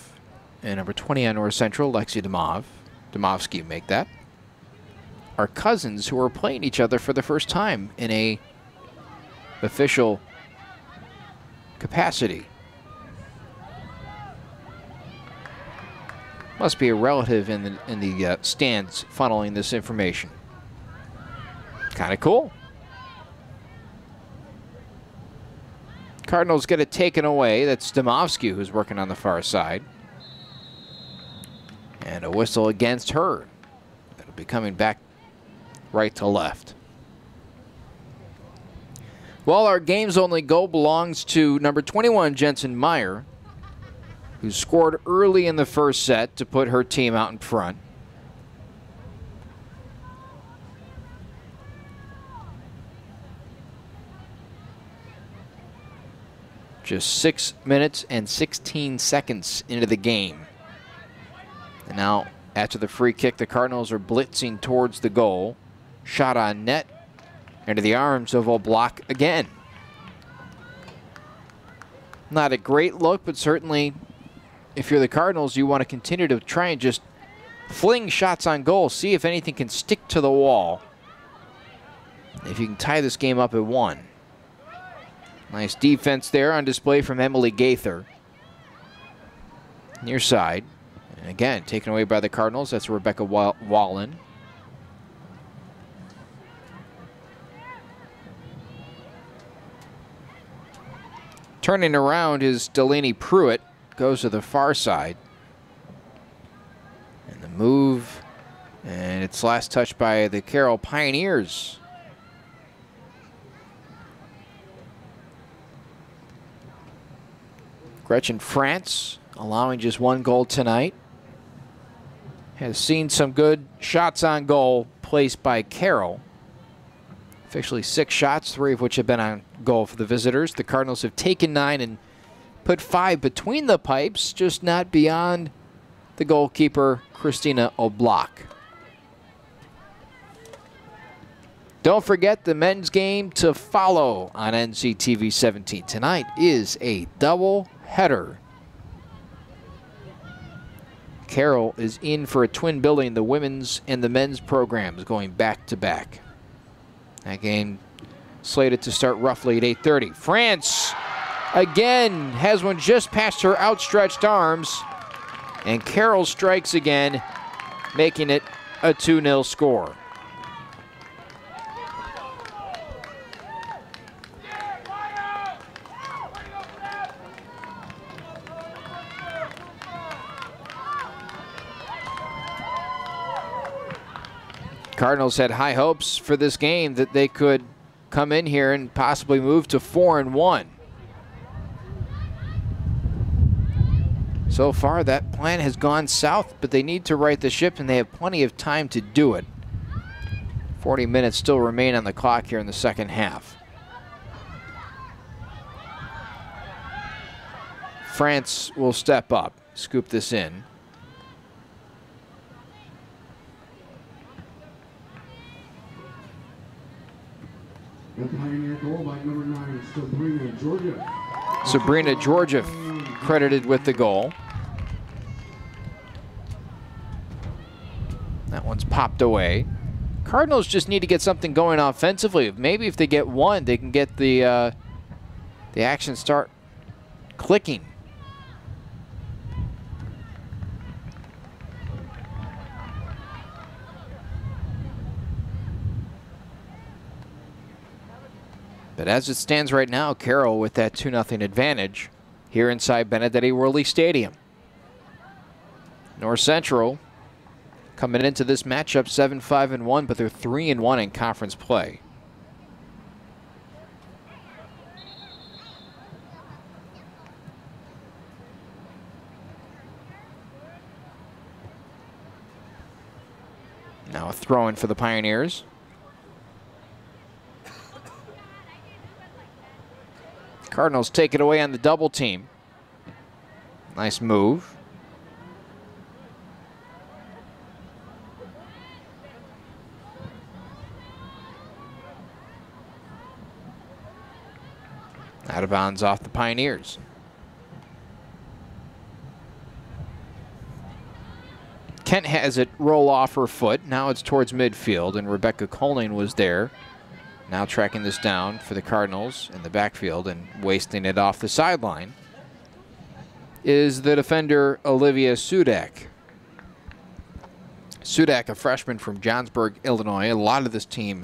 number 20 on North Central, Aleksey Dumansky make that. Are cousins who are playing each other for the first time in a official capacity. Must be a relative in the stands funneling this information. Kind of cool. Cardinals get it taken away. That's Dumansky who's working on the far side. And a whistle against her. It'll be coming back right to left. Well, our game's only goal belongs to number 21, Jensen Meyer, who scored early in the first set to put her team out in front. Just 6 minutes and 16 seconds into the game. And now, after the free kick, the Cardinals are blitzing towards the goal. Shot on net into the arms of Oblak again. Not a great look, but certainly if you're the Cardinals, you want to continue to try and just fling shots on goal, see if anything can stick to the wall. If you can tie this game up at 1. Nice defense there on display from Emily Gaither. Near side. And again, taken away by the Cardinals. That's Rebecca Wallen. Turning around is Delaney Pruitt. Goes to the far side. And the move. And it's last touched by the Carroll Pioneers. Gretchen France allowing just 1 goal tonight. Has seen some good shots on goal placed by Carroll. Officially 6 shots, 3 of which have been on goal for the visitors. The Cardinals have taken 9 and put 5 between the pipes, just not beyond the goalkeeper, Christina Oblak. Don't forget the men's game to follow on NCTV 17. Tonight is a double header. Carroll is in for a twin billing, the women's and the men's programs going back to back. That game slated to start roughly at 8:30. France again has one just past her outstretched arms, and Carroll strikes again, making it a 2-0 score. Cardinals had high hopes for this game that they could come in here and possibly move to 4-1. So far, that plan has gone south, but they need to right the ship, and they have plenty of time to do it. 40 minutes still remain on the clock here in the second half. France will step up, scoop this in. At the Pioneer goal by number 9, Sabrina George. Sabrina George credited with the goal. That one's popped away. Cardinals just need to get something going offensively. Maybe if they get one, they can get the action start clicking. But as it stands right now, Carroll with that 2-0 advantage here inside Benedetti Worley Stadium. North Central coming into this matchup 7-5-1, but they're 3-1 in conference play. Now a throw-in for the Pioneers. Cardinals take it away on the double team. Nice move. Out of bounds off the Pioneers. Kent has it roll off her foot. Now it's towards midfield, and Rebecca Colling was there. Now tracking this down for the Cardinals in the backfield and wasting it off the sideline is the defender Olivia Sudak. Sudak, a freshman from Johnsburg, Illinois. A lot of this team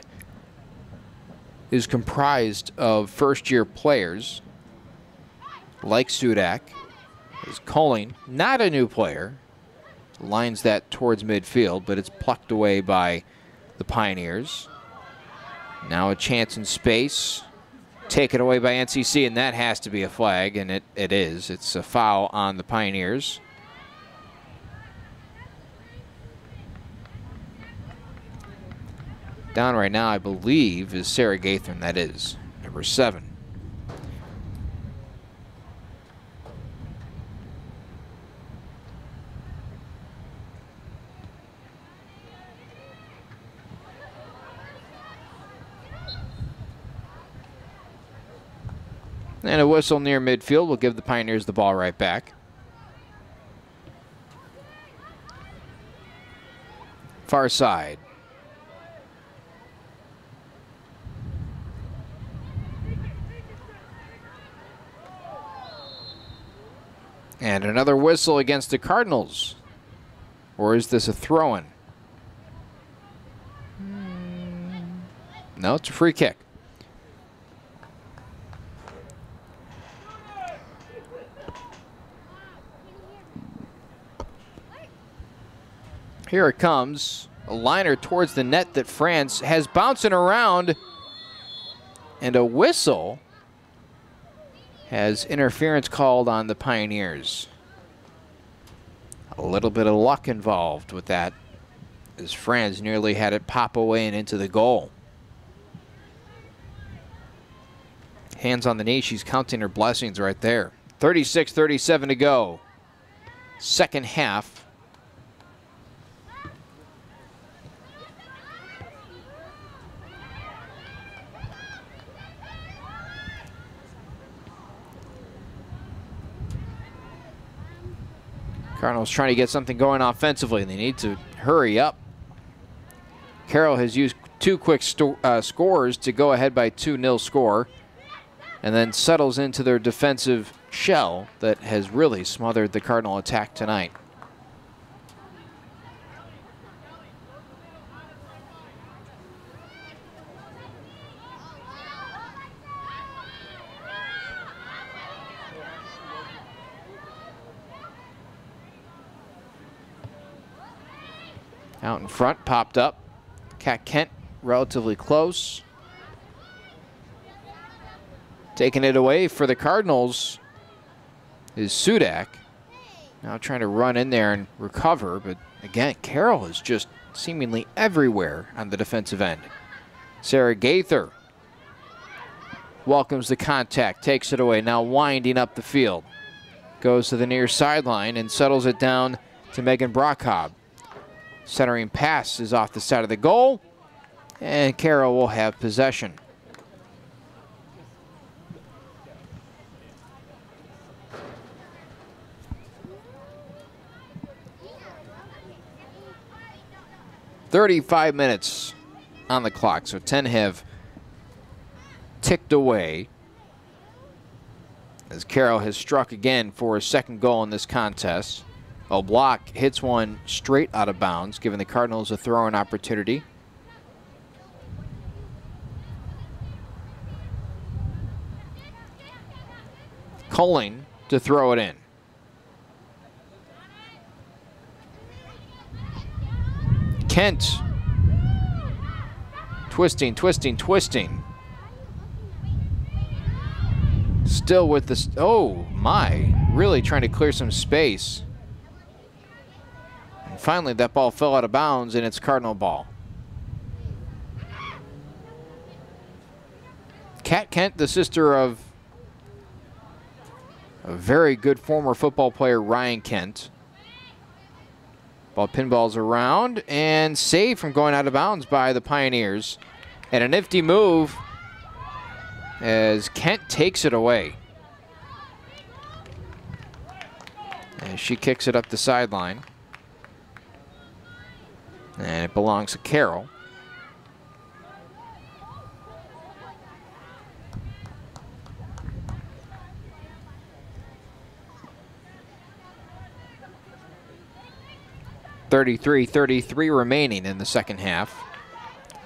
is comprised of first-year players like Sudak. Is Colling, not a new player. Lines that towards midfield, but it's plucked away by the Pioneers. Now a chance in space. Taken away by NCC, and that has to be a flag, and it is. It's a foul on the Pioneers. Down right now, I believe, is Sarah Gaithron. That is number 7. And a whistle near midfield will give the Pioneers the ball right back. Far side. And another whistle against the Cardinals. Or is this a throw-in? No, it's a free kick. Here it comes. A liner towards the net that France has bouncing around. And a whistle has interference called on the Pioneers. A little bit of luck involved with that, as France nearly had it pop away and into the goal. Hands on the knee, she's counting her blessings right there. 36-37 to go. Second half. Cardinals trying to get something going offensively, and they need to hurry up. Carroll has used 2 quick scores to go ahead by 2-0 score, and then settles into their defensive shell that has really smothered the Cardinal attack tonight. Out in front, popped up. Kat Kent relatively close. Taking it away for the Cardinals is Sudak. Now trying to run in there and recover, but again, Carroll is just seemingly everywhere on the defensive end. Sarah Gaither welcomes the contact, takes it away, now winding up the field. Goes to the near sideline and settles it down to Megan Brockhobb. Centering pass is off the side of the goal, and Carroll will have possession. "35 minutes on the clock, so 10 have ticked away as Carroll has struck again for his second goal in this contest. O'Block hits one straight out of bounds, giving the Cardinals a throw-in opportunity. Colling to throw it in. Kent. Twisting, twisting, twisting. Still with this. Oh, my. Really trying to clear some space. And finally, that ball fell out of bounds, and it's Cardinal ball. Kat Kent, the sister of a very good former football player, Ryan Kent. Ball pinballs around and saved from going out of bounds by the Pioneers. And a nifty move as Kent takes it away. And she kicks it up the sideline. And it belongs to Carroll. .33 remaining in the second half.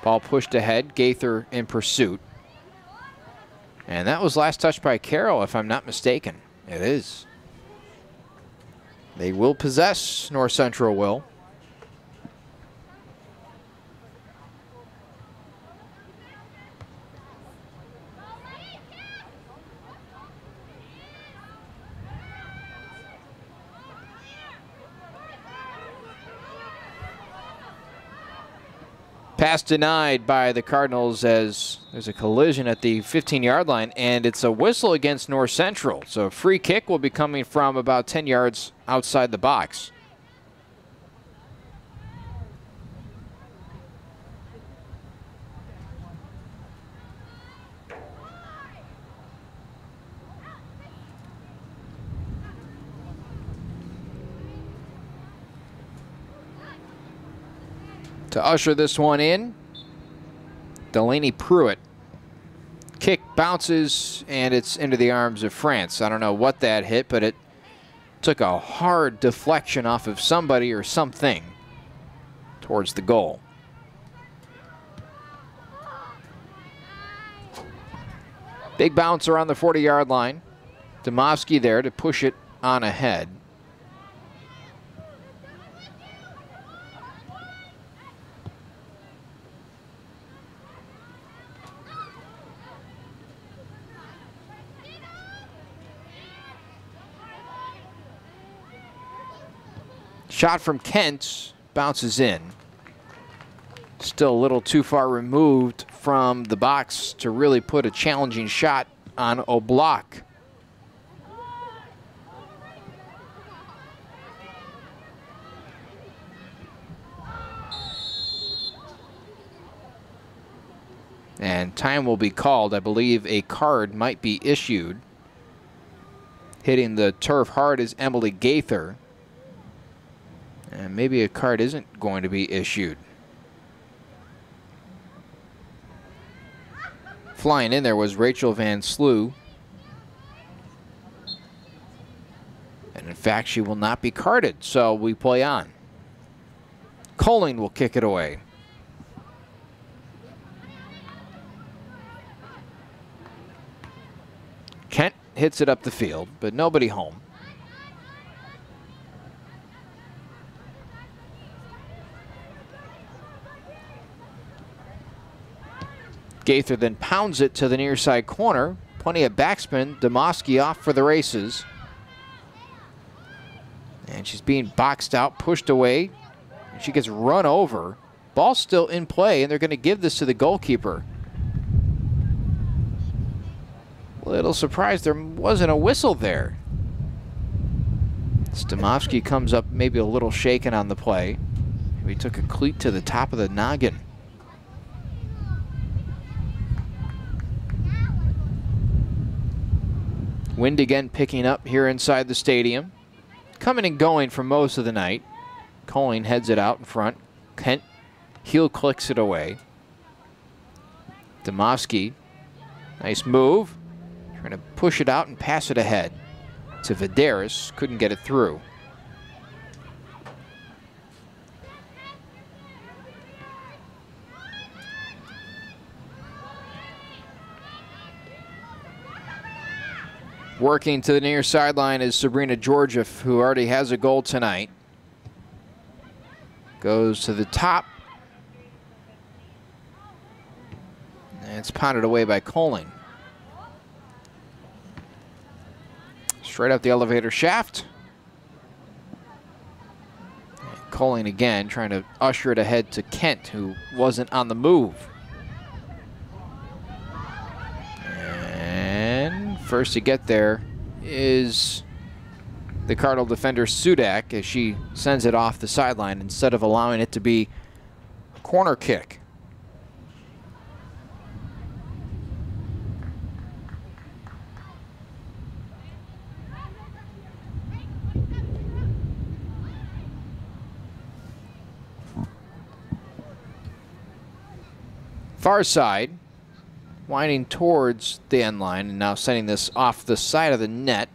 Ball pushed ahead, Gaither in pursuit. And that was last touched by Carroll, if I'm not mistaken. It is. They will possess, North Central will. Pass denied by the Cardinals as there's a collision at the 15-yard line, and it's a whistle against North Central. So a free kick will be coming from about 10 yards outside the box. To usher this one in, Delaney Pruitt. Kick bounces, and it's into the arms of France. I don't know what that hit, but it took a hard deflection off of somebody or something towards the goal. Big bounce around the 40-yard line. Dumansky there to push it on ahead. Shot from Kent, bounces in. Still a little too far removed from the box to really put a challenging shot on O'Block. And time will be called. I believe a card might be issued. Hitting the turf hard is Emily Gaither. And maybe a card isn't going to be issued. Flying in there was Rachel Van Slew. And in fact, she will not be carded, so we play on. Colling will kick it away. Kent hits it up the field, but nobody home. Gaither then pounds it to the near side corner. Plenty of backspin. Dumansky off for the races. And she's being boxed out, pushed away. She gets run over. Ball's still in play, and they're going to give this to the goalkeeper. Little surprised there wasn't a whistle there. Dumansky comes up maybe a little shaken on the play. He took a cleat to the top of the noggin. Wind again picking up here inside the stadium. Coming and going for most of the night. Colling heads it out in front. Kent heel clicks it away. Dumansky, nice move. Trying to push it out and pass it ahead to Vidaris. Couldn't get it through. Working to the near sideline is Sabrina George, who already has a goal tonight. Goes to the top. And it's pounded away by Colling. Straight up the elevator shaft. And Colling again trying to usher it ahead to Kent, who wasn't on the move. First to get there is the Carroll defender Sudak, as she sends it off the sideline instead of allowing it to be a corner kick. Far side. Winding towards the end line and now sending this off the side of the net.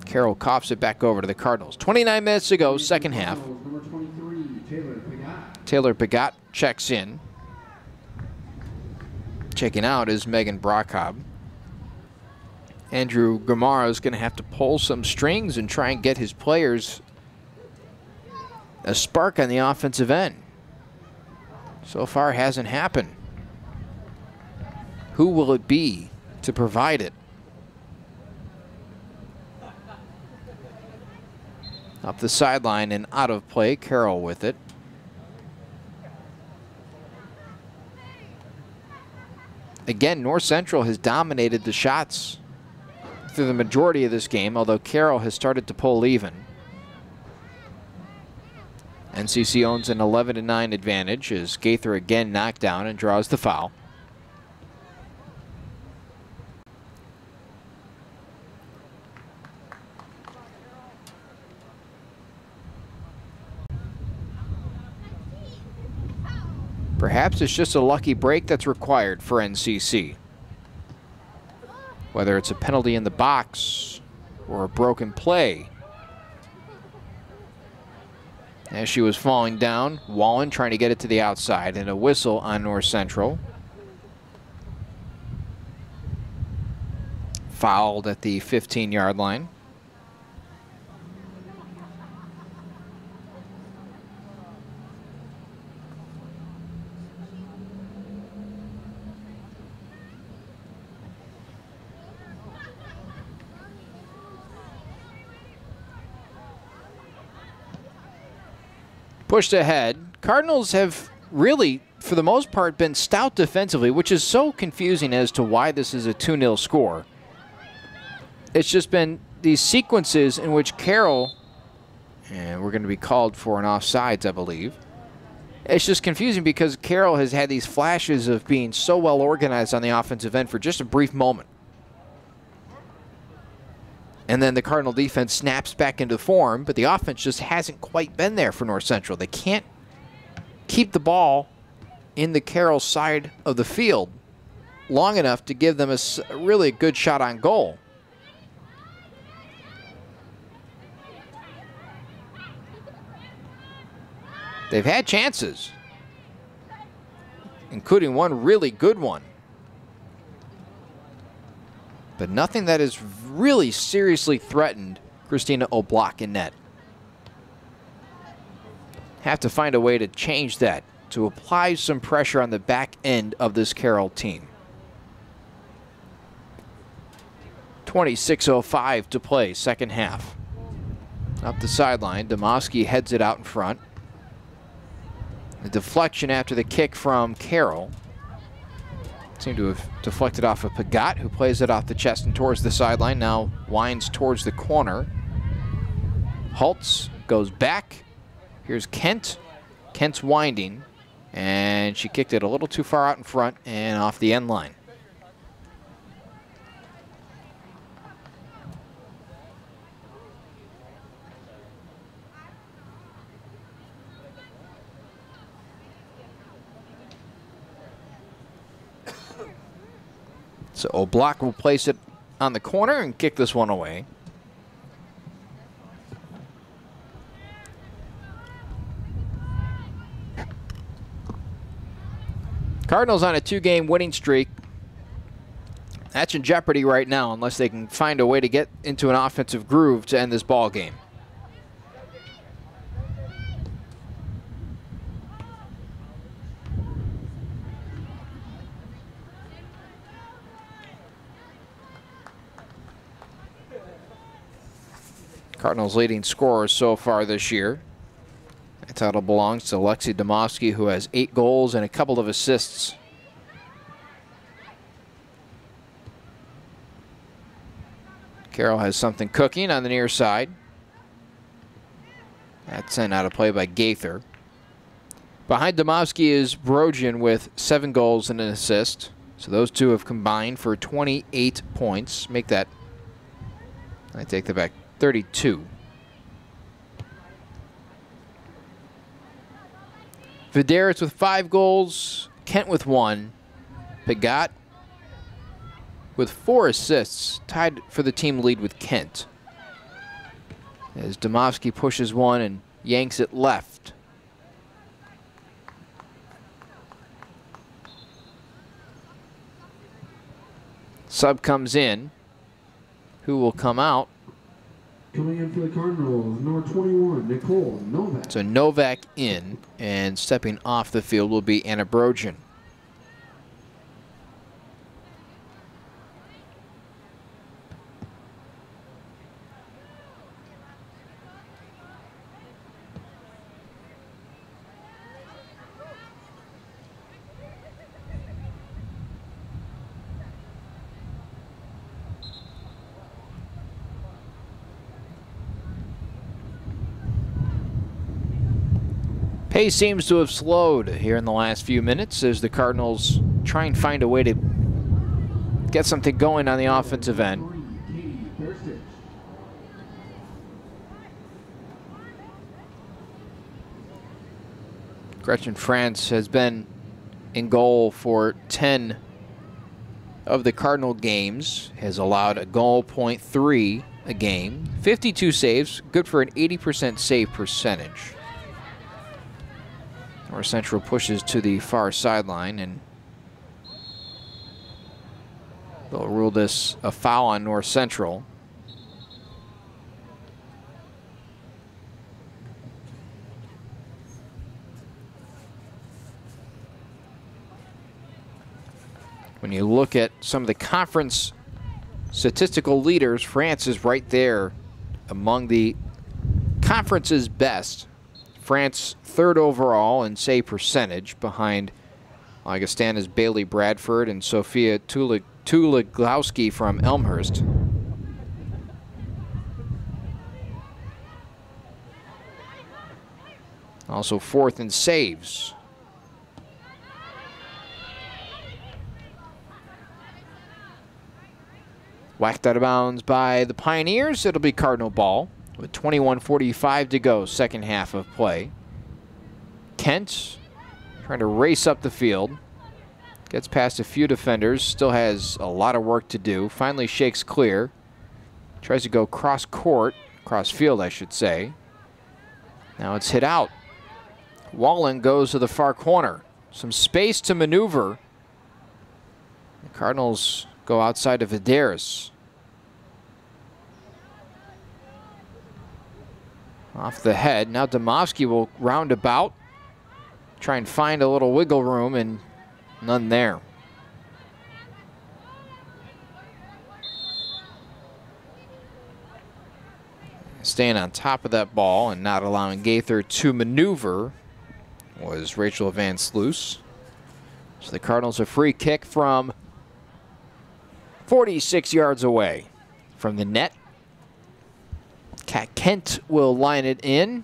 Carroll coughs it back over to the Cardinals. 29 minutes to go, second half. Number 23, Taylor Pigot checks in. Checking out is Megan Brockhobb. Andrew Gamara is going to have to pull some strings and try and get his players a spark on the offensive end. So far, hasn't happened. Who will it be to provide it? Up the sideline and out of play, Carroll with it. Again, North Central has dominated the shots through the majority of this game, although Carroll has started to pull even. NCC owns an 11-9 advantage as Gaither again knocked down and draws the foul. Perhaps it's just a lucky break that's required for NCC. Whether it's a penalty in the box or a broken play. As she was falling down, Wallen trying to get it to the outside, and a whistle on North Central. Fouled at the 15-yard line. Pushed ahead. Cardinals have really, for the most part, been stout defensively, which is so confusing as to why this is a 2-0 score. It's just been these sequences in which Carroll, and we're going to be called for an offsides, I believe. It's just confusing because Carroll has had these flashes of being so well organized on the offensive end for just a brief moment. And then the Cardinal defense snaps back into form, but the offense just hasn't quite been there for North Central. They can't keep the ball in the Carroll side of the field long enough to give them a really good shot on goal. They've had chances, including one really good one. But nothing that has really seriously threatened Christina Oblak in net. Have to find a way to change that, to apply some pressure on the back end of this Carroll team. 26:05 to play, second half. Up the sideline, Dumansky heads it out in front. The deflection after the kick from Carroll. Seemed to have deflected off of Pagat, who plays it off the chest and towards the sideline. Now winds towards the corner. Halts, goes back. Here's Kent. Kent's winding, and she kicked it a little too far out in front and off the end line. So O'Block will place it on the corner and kick this one away. Cardinals on a 2-game winning streak. That's in jeopardy right now unless they can find a way to get into an offensive groove to end this ball game. Cardinals' leading scorer so far this year. The title belongs to Aleksey Dumansky, who has 8 goals and a couple of assists. Carroll has something cooking on the near side. That's sent out of play by Gaither. Behind Dumansky is Brogian with 7 goals and an assist. So those two have combined for 28 points. Make that, I take that back, 32. Vidaris with 5 goals, Kent with 1, Pagat with 4 assists, tied for the team lead with Kent. As Dumansky pushes one and yanks it left. Sub comes in. Who will come out? Coming in for the Cardinals, number 21, Nicole Novak. So Novak in, and stepping off the field will be Anna Brogian. Pace seems to have slowed here in the last few minutes as the Cardinals try and find a way to get something going on the offensive end. Gretchen France has been in goal for 10 of the Cardinal games, has allowed a goal .3 a game, 52 saves, good for an 80% save percentage. North Central pushes to the far sideline, and they'll rule this a foul on North Central. When you look at some of the conference statistical leaders, France is right there among the conference's best. France 3rd overall in save percentage behind Augustana's Bailey Bradford and Sophia Tuliglowski from Elmhurst. Also 4th in saves. Whacked out of bounds by the Pioneers. It'll be Cardinal ball with 21:45 to go, second half of play. Kent trying to race up the field. Gets past a few defenders. Still has a lot of work to do. Finally shakes clear. Tries to go cross court. Cross field, I should say. Now it's hit out. Wallen goes to the far corner. Some space to maneuver. The Cardinals go outside of Vidaris. Off the head. Now Dumansky will round about. Try and find a little wiggle room, and none there. Staying on top of that ball and not allowing Gaither to maneuver was Rachel Van Sluis. So the Cardinals a free kick from 46 yards away from the net. Kat Kent will line it in.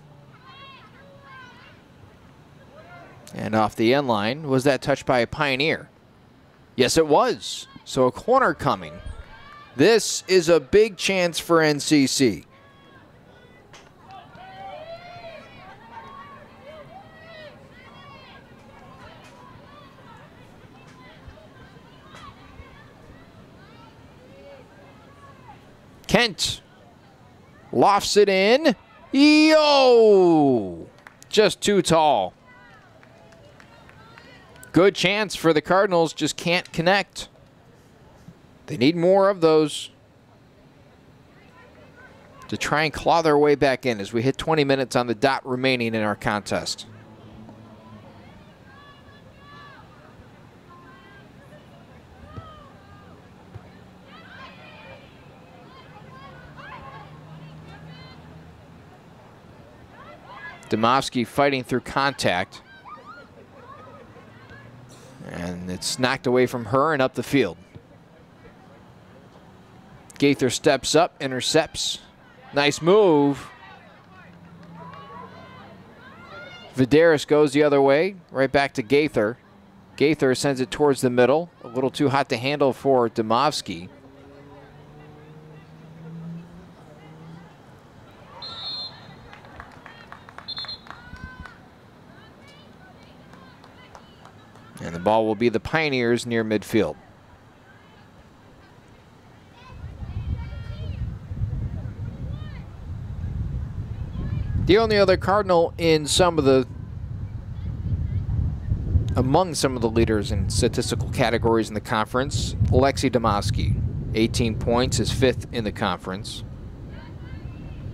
And off the end line, was that touched by a Pioneer? Yes, it was. So a corner coming. This is a big chance for NCC. Kent lofts it in. Yo! Just too tall. Good chance for the Cardinals, just can't connect. They need more of those to try and claw their way back in as we hit 20 minutes on the dot remaining in our contest. Dumansky fighting through contact. And it's knocked away from her and up the field. Gaither steps up, intercepts. Nice move. Vidaris goes the other way, right back to Gaither. Gaither sends it towards the middle. A little too hot to handle for Dumansky. And the ball will be the Pioneers near midfield. The only other Cardinal in among some of the leaders in statistical categories in the conference, Aleksey Dumansky, 18 points, is 5th in the conference.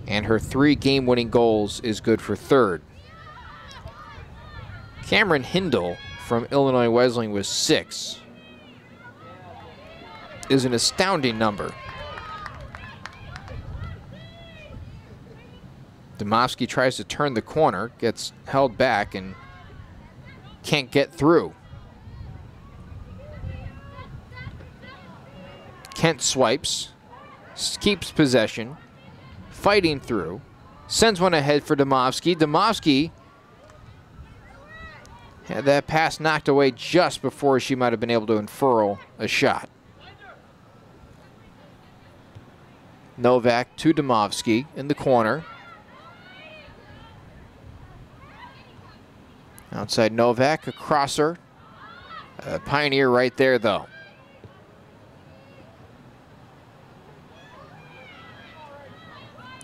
And her 3 game-winning goals is good for 3rd. Cameron Hindle from Illinois Wesleyan was 6. Is an astounding number. Dumansky tries to turn the corner, gets held back and can't get through. Kent swipes, keeps possession, fighting through, sends one ahead for Dumansky. Dumansky had that pass knocked away just before she might have been able to unfurl a shot. Novak to Dumansky in the corner. Outside Novak, a crosser. A Pioneer right there, though.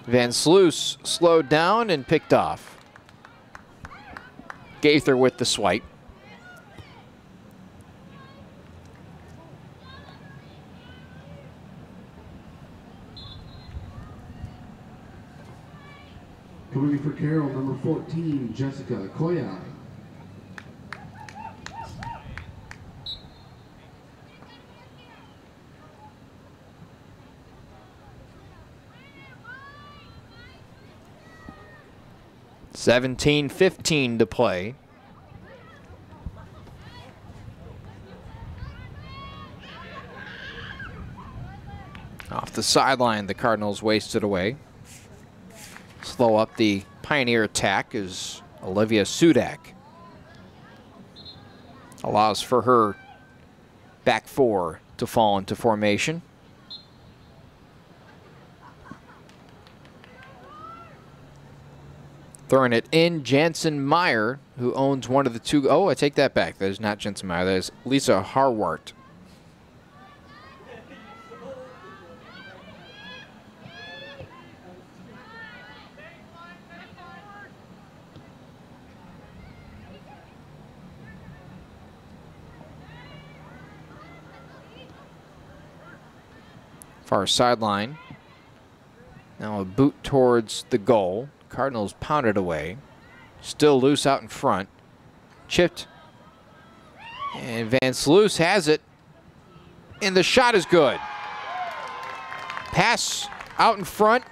Van Sluis slowed down and picked off. Gaither with the swipe. Coming in for Carroll, number 14, Jessica Koya. $17:15 to play. Off the sideline, the Cardinals wasted away. Slow up the Pioneer attack is Olivia Sudak. Allows for her back 4 to fall into formation. Throwing it in, Jansen Meyer, who owns one of the 2. Oh, I take that back. That is not Jansen Meyer. That is Lisa Harwart. Far sideline. Now a boot towards the goal. Cardinals pounded away. Still loose out in front. Chipped. And Van Sluis has it. And the shot is good. Pass out in front.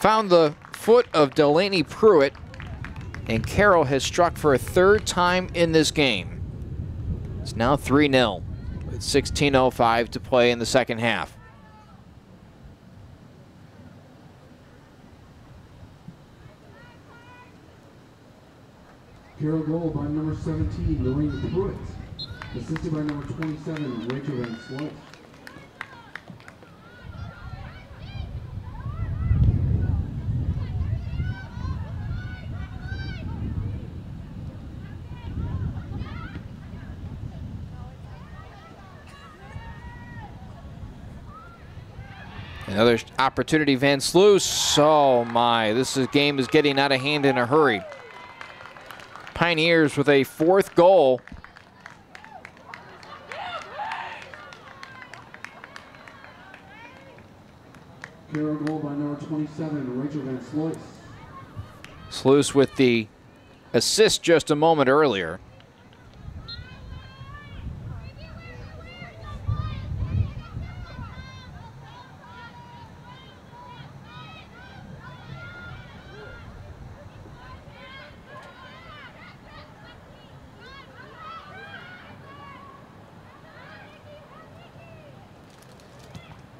Found the foot of Delaney Pruitt. And Carroll has struck for a third time in this game. It's now 3-0 with 16:05 to play in the second half. Carroll goal by number 17, Lorraine Pruitt. Assisted by number 27, Rachel Van Sloot. Another opportunity, Van Sluis. Oh my, game is getting out of hand in a hurry. Pioneers with a fourth goal. Carroll goal by number 27, Rachel Van Sloot. Sluis with the assist just a moment earlier.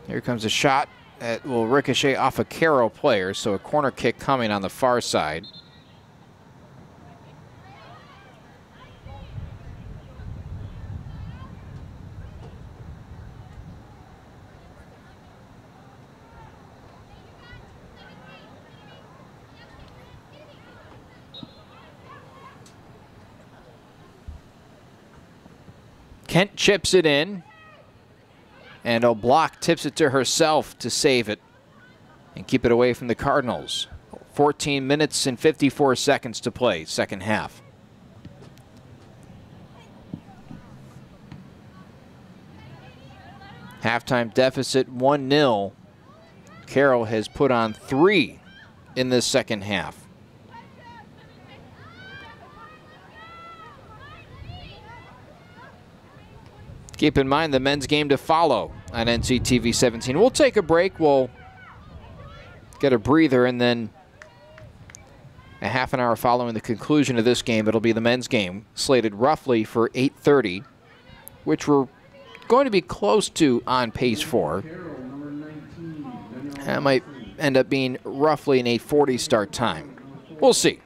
Here comes a shot that will ricochet off a Carroll player, so a corner kick coming on the far side. Kent chips it in. And O'Block tips it to herself to save it and keep it away from the Cardinals. 14 minutes and 54 seconds to play, second half. Halftime deficit 1-0. Carroll has put on 3 in this second half. Keep in mind the men's game to follow on NCTV 17. We'll take a break. We'll get a breather, and then a half an hour following the conclusion of this game, it'll be the men's game, slated roughly for 8:30, which we're going to be close to on pace for. That might end up being roughly an 8:40 start time. We'll see.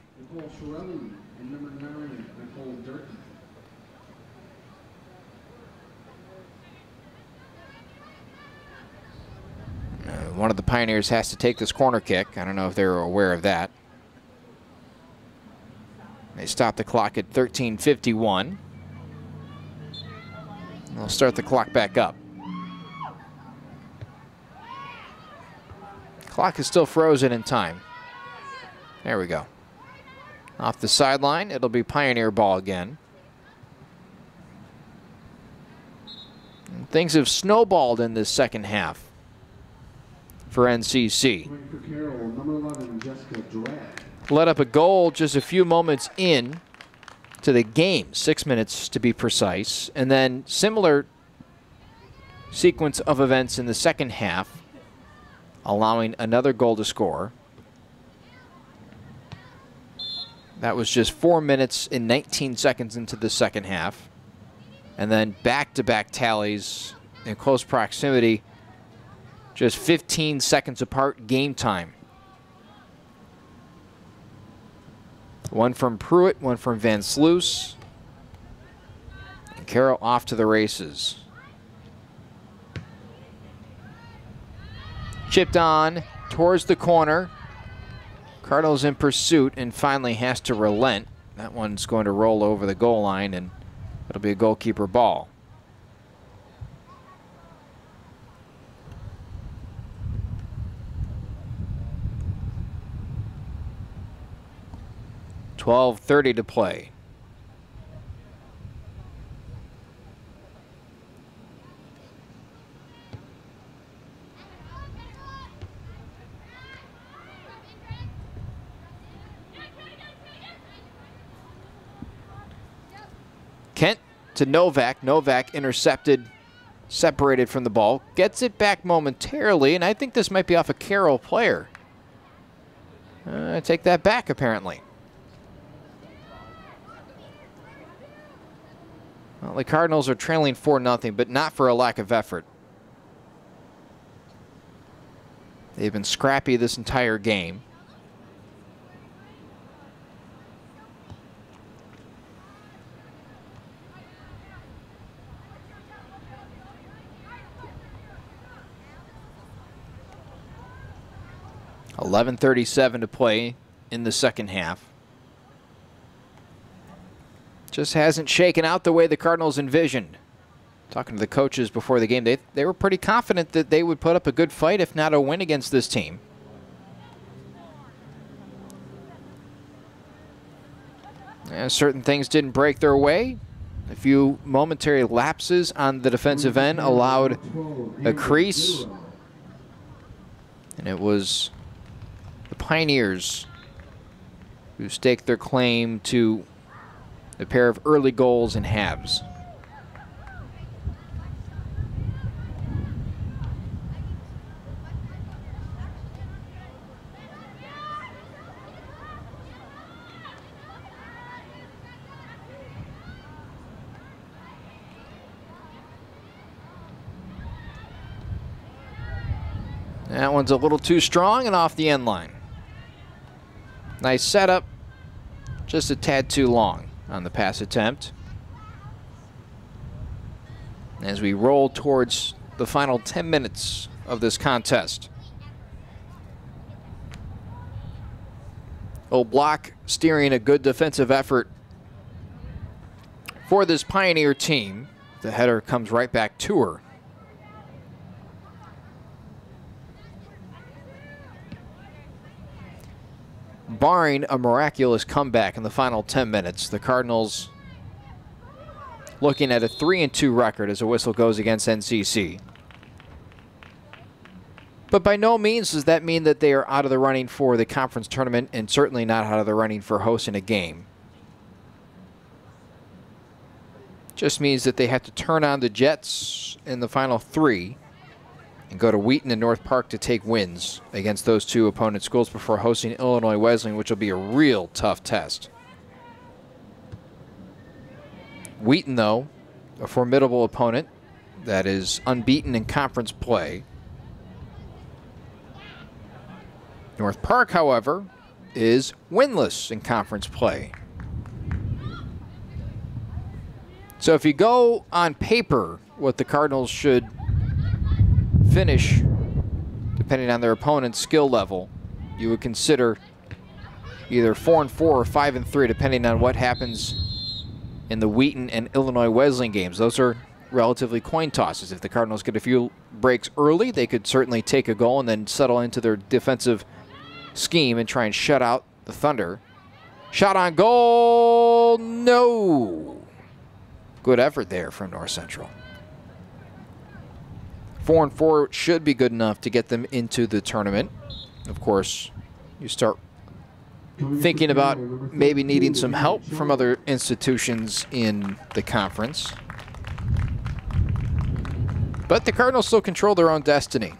One of the Pioneers has to take this corner kick. I don't know if they're aware of that. They stop the clock at 13:51. They'll start the clock back up. Clock is still frozen in time. There we go. Off the sideline, it'll be Pioneer ball again. And things have snowballed in this second half for NCC. Let up a goal just a few moments in to the game, 6 minutes to be precise, and then similar sequence of events in the second half, allowing another goal to score. That was just 4 minutes and 19 seconds into the second half, and then back-to-back tallies in close proximity, just 15 seconds apart game time. One from Pruitt, one from Van Sluis. And Carroll off to the races. Chipped on towards the corner. Cardinals in pursuit and finally has to relent. That one's going to roll over the goal line, and it'll be a goalkeeper ball. .12:30 to play. Kent to Novak. Novak intercepted, separated from the ball. Gets it back momentarily, and I think this might be off a Carroll player. I take that back, apparently. Well, the Cardinals are trailing 4-0, but not for a lack of effort. They've been scrappy this entire game. .11:37 to play in the second half. Just hasn't shaken out the way the Cardinals envisioned. Talking to the coaches before the game, they were pretty confident that they would put up a good fight, if not a win, against this team. And certain things didn't break their way. A few momentary lapses on the defensive end allowed a crease. And it was the Pioneers who staked their claim to a pair of early goals in halves. That one's a little too strong and off the end line. Nice setup, just a tad too long on the pass attempt. As we roll towards the final 10 minutes of this contest. Old Block steering a good defensive effort for this Pioneer team. The header comes right back to her. Barring a miraculous comeback in the final 10 minutes, the Cardinals looking at a 3-2 record as a whistle goes against NCC. But by no means does that mean that they are out of the running for the conference tournament, and certainly not out of the running for hosting a game. Just means that they have to turn on the Jets in the final 3 and go to Wheaton and North Park to take wins against those two opponent schools before hosting Illinois Wesleyan, which will be a real tough test. Wheaton, though, a formidable opponent that is unbeaten in conference play. North Park, however, is winless in conference play. So if you go on paper what the Cardinals should finish, depending on their opponent's skill level, you would consider either 4-4 or 5-3, depending on what happens in the Wheaton and Illinois Wesleyan games. Those are relatively coin tosses. If the Cardinals get a few breaks early, they could certainly take a goal and then settle into their defensive scheme and try and shut out the Thunder. Shot on goal, no. Good effort there from North Central. 4-4 should be good enough to get them into the tournament. Of course, you start thinking about maybe needing some help from other institutions in the conference. But the Cardinals still control their own destiny.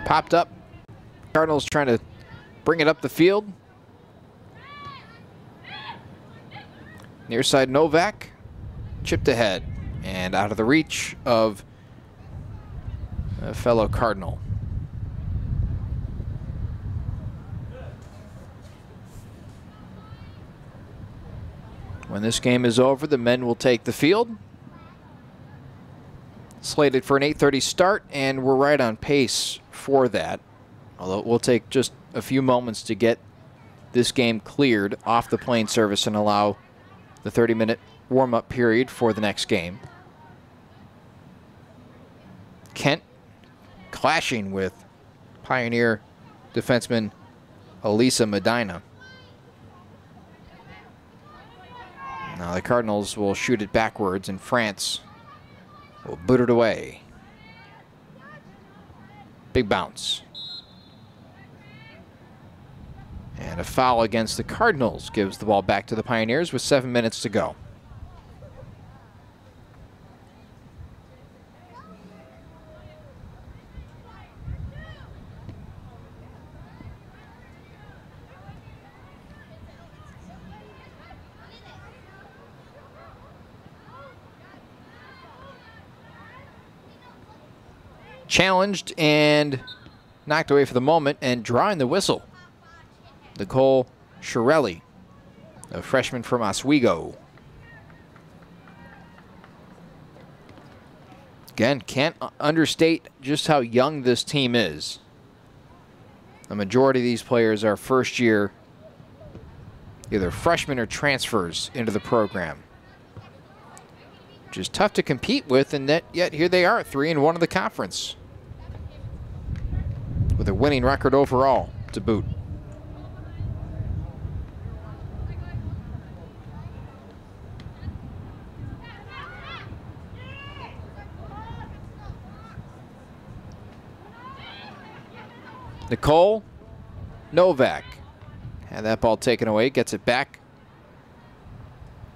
Popped up. Cardinals trying to bring it up the field. Near side Novak. Chipped ahead and out of the reach of a fellow Cardinal. When this game is over, the men will take the field. Slated for an 8:30 start, and we're right on pace for that. Although it will take just a few moments to get this game cleared off the plane service and allow the 30-minute warm-up period for the next game. Kent clashing with Pioneer defenseman Elisa Medina. Now the Cardinals will shoot it backwards, and France will boot it away. Big bounce. And a foul against the Cardinals gives the ball back to the Pioneers with 7 minutes to go. Challenged and knocked away for the moment, and drawing the whistle, Nicole Shirelli, a freshman from Oswego. Again, can't understate just how young this team is. The majority of these players are first year, either freshmen or transfers into the program, which is tough to compete with, and yet here they are, 3-1 in the conference, with a winning record overall to boot. Nicole Novak had that ball taken away, gets it back,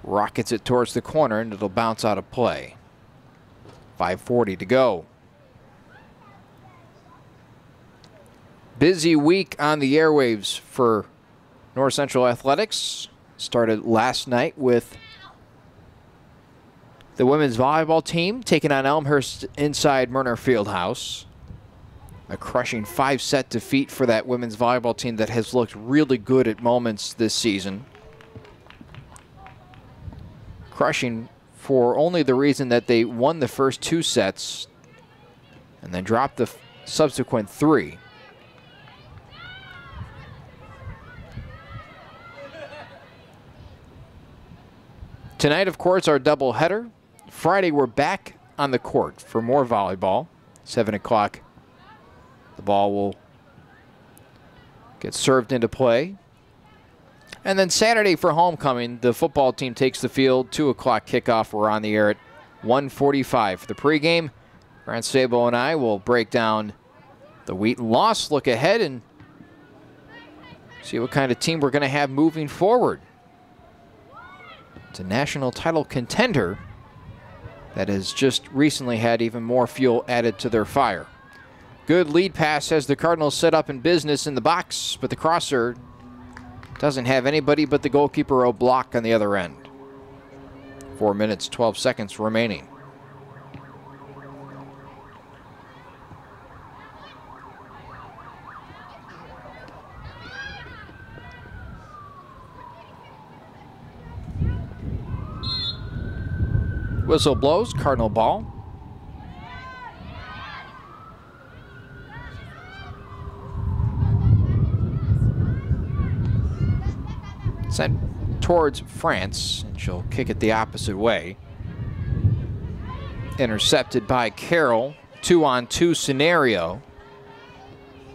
rockets it towards the corner, and it'll bounce out of play. 5:40 to go. Busy week on the airwaves for North Central Athletics. Started last night with the women's volleyball team taking on Elmhurst inside Murner Fieldhouse. A crushing 5-set defeat for that women's volleyball team that has looked really good at moments this season. Crushing for only the reason that they won the first 2 sets and then dropped the subsequent 3. Tonight, of course, our doubleheader. Friday, we're back on the court for more volleyball. 7 o'clock, the ball will get served into play. And then Saturday for homecoming, the football team takes the field. 2 o'clock kickoff. We're on the air at 1:45 for the pregame. Grant Sabo and I will break down the Wheaton loss, look ahead, and see what kind of team we're going to have moving forward. It's a national title contender that has just recently had even more fuel added to their fire. Good lead pass as the Cardinals set up in business in the box, but the crosser doesn't have anybody but the goalkeeper block on the other end. 4 minutes, 12 seconds remaining. Whistle blows, Cardinal ball. Sent towards France, and she'll kick it the opposite way. Intercepted by Carroll. 2-on-2 scenario.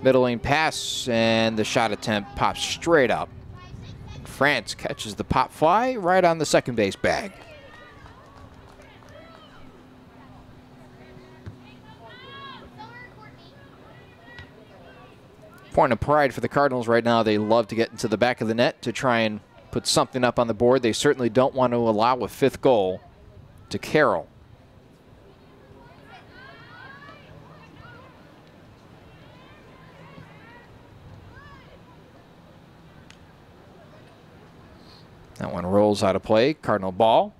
Middling pass, and the shot attempt pops straight up. France catches the pop fly right on the second base bag. Point of pride for the Cardinals right now. They love to get into the back of the net to try and put something up on the board. They certainly don't want to allow a 5th goal to Carroll. That one rolls out of play. Cardinal ball.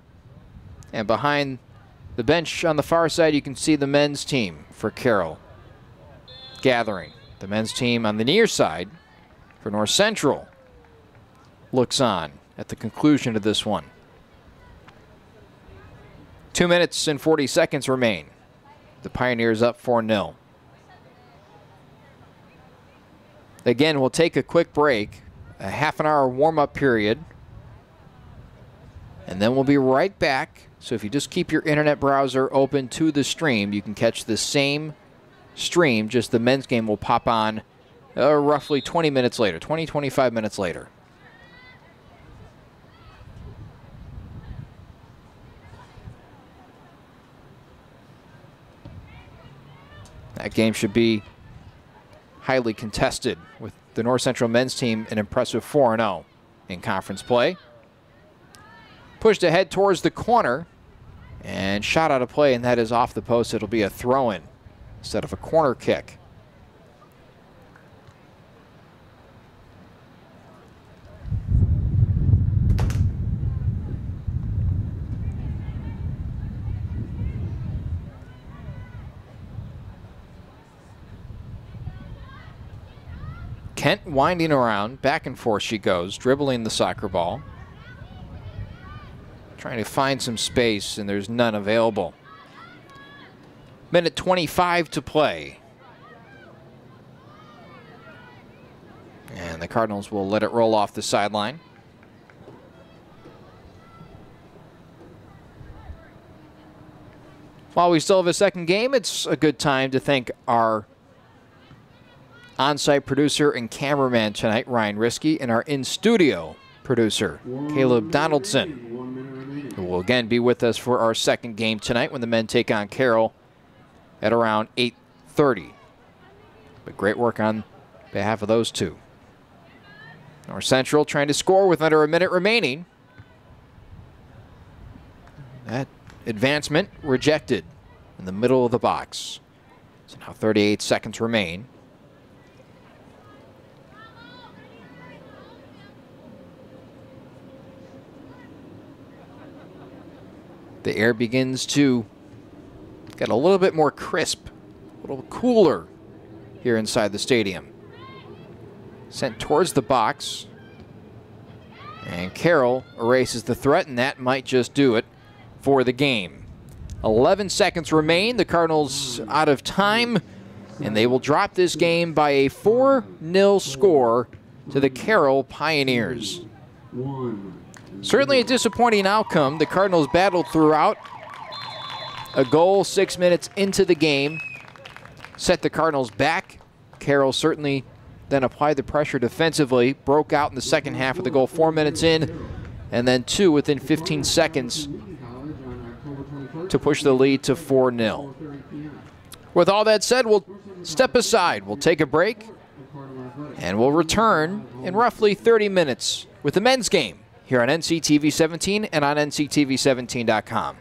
And behind the bench on the far side, you can see the men's team for Carroll gathering. The men's team on the near side for North Central looks on at the conclusion of this one. 2 minutes and 40 seconds remain. The Pioneers up 4-0. Again, we'll take a quick break, a half-an-hour warm-up period, and then we'll be right back. So if you just keep your internet browser open to the stream, you can catch the same stream, just the men's game will pop on roughly 20 minutes later, 25 minutes later. That game should be highly contested with the North Central men's team an impressive 4-0 in conference play. Pushed ahead towards the corner and shot out of play, and that is off the post. It'll be a throw-in instead of a corner kick. Kent winding around, back and forth she goes, dribbling the soccer ball. Trying to find some space, and there's none available. Minute 25 to play. And the Cardinals will let it roll off the sideline. While we still have a second game, it's a good time to thank our on-site producer and cameraman tonight, Ryan Risky, and our in-studio producer, Caleb Donaldson, who will again be with us for our second game tonight when the men take on Carroll at around 8:30. But great work on behalf of those two. North Central trying to score with under a minute remaining. That advancement rejected in the middle of the box. So now 38 seconds remain. The air begins to get a little bit more crisp, a little cooler here inside the stadium. Sent towards the box. And Carroll erases the threat, and that might just do it for the game. 11 seconds remain. The Cardinals out of time, and they will drop this game by a 4-0 score to the Carroll Pioneers. Certainly a disappointing outcome. The Cardinals battled throughout. A goal 6 minutes into the game set the Cardinals back. Carroll certainly then applied the pressure defensively, broke out in the second half of the goal 4 minutes in, and then 2 within 15 seconds to push the lead to 4-0. With all that said, we'll step aside. We'll take a break, and we'll return in roughly 30 minutes with the men's game here on NCTV 17 and on NCTV17.com.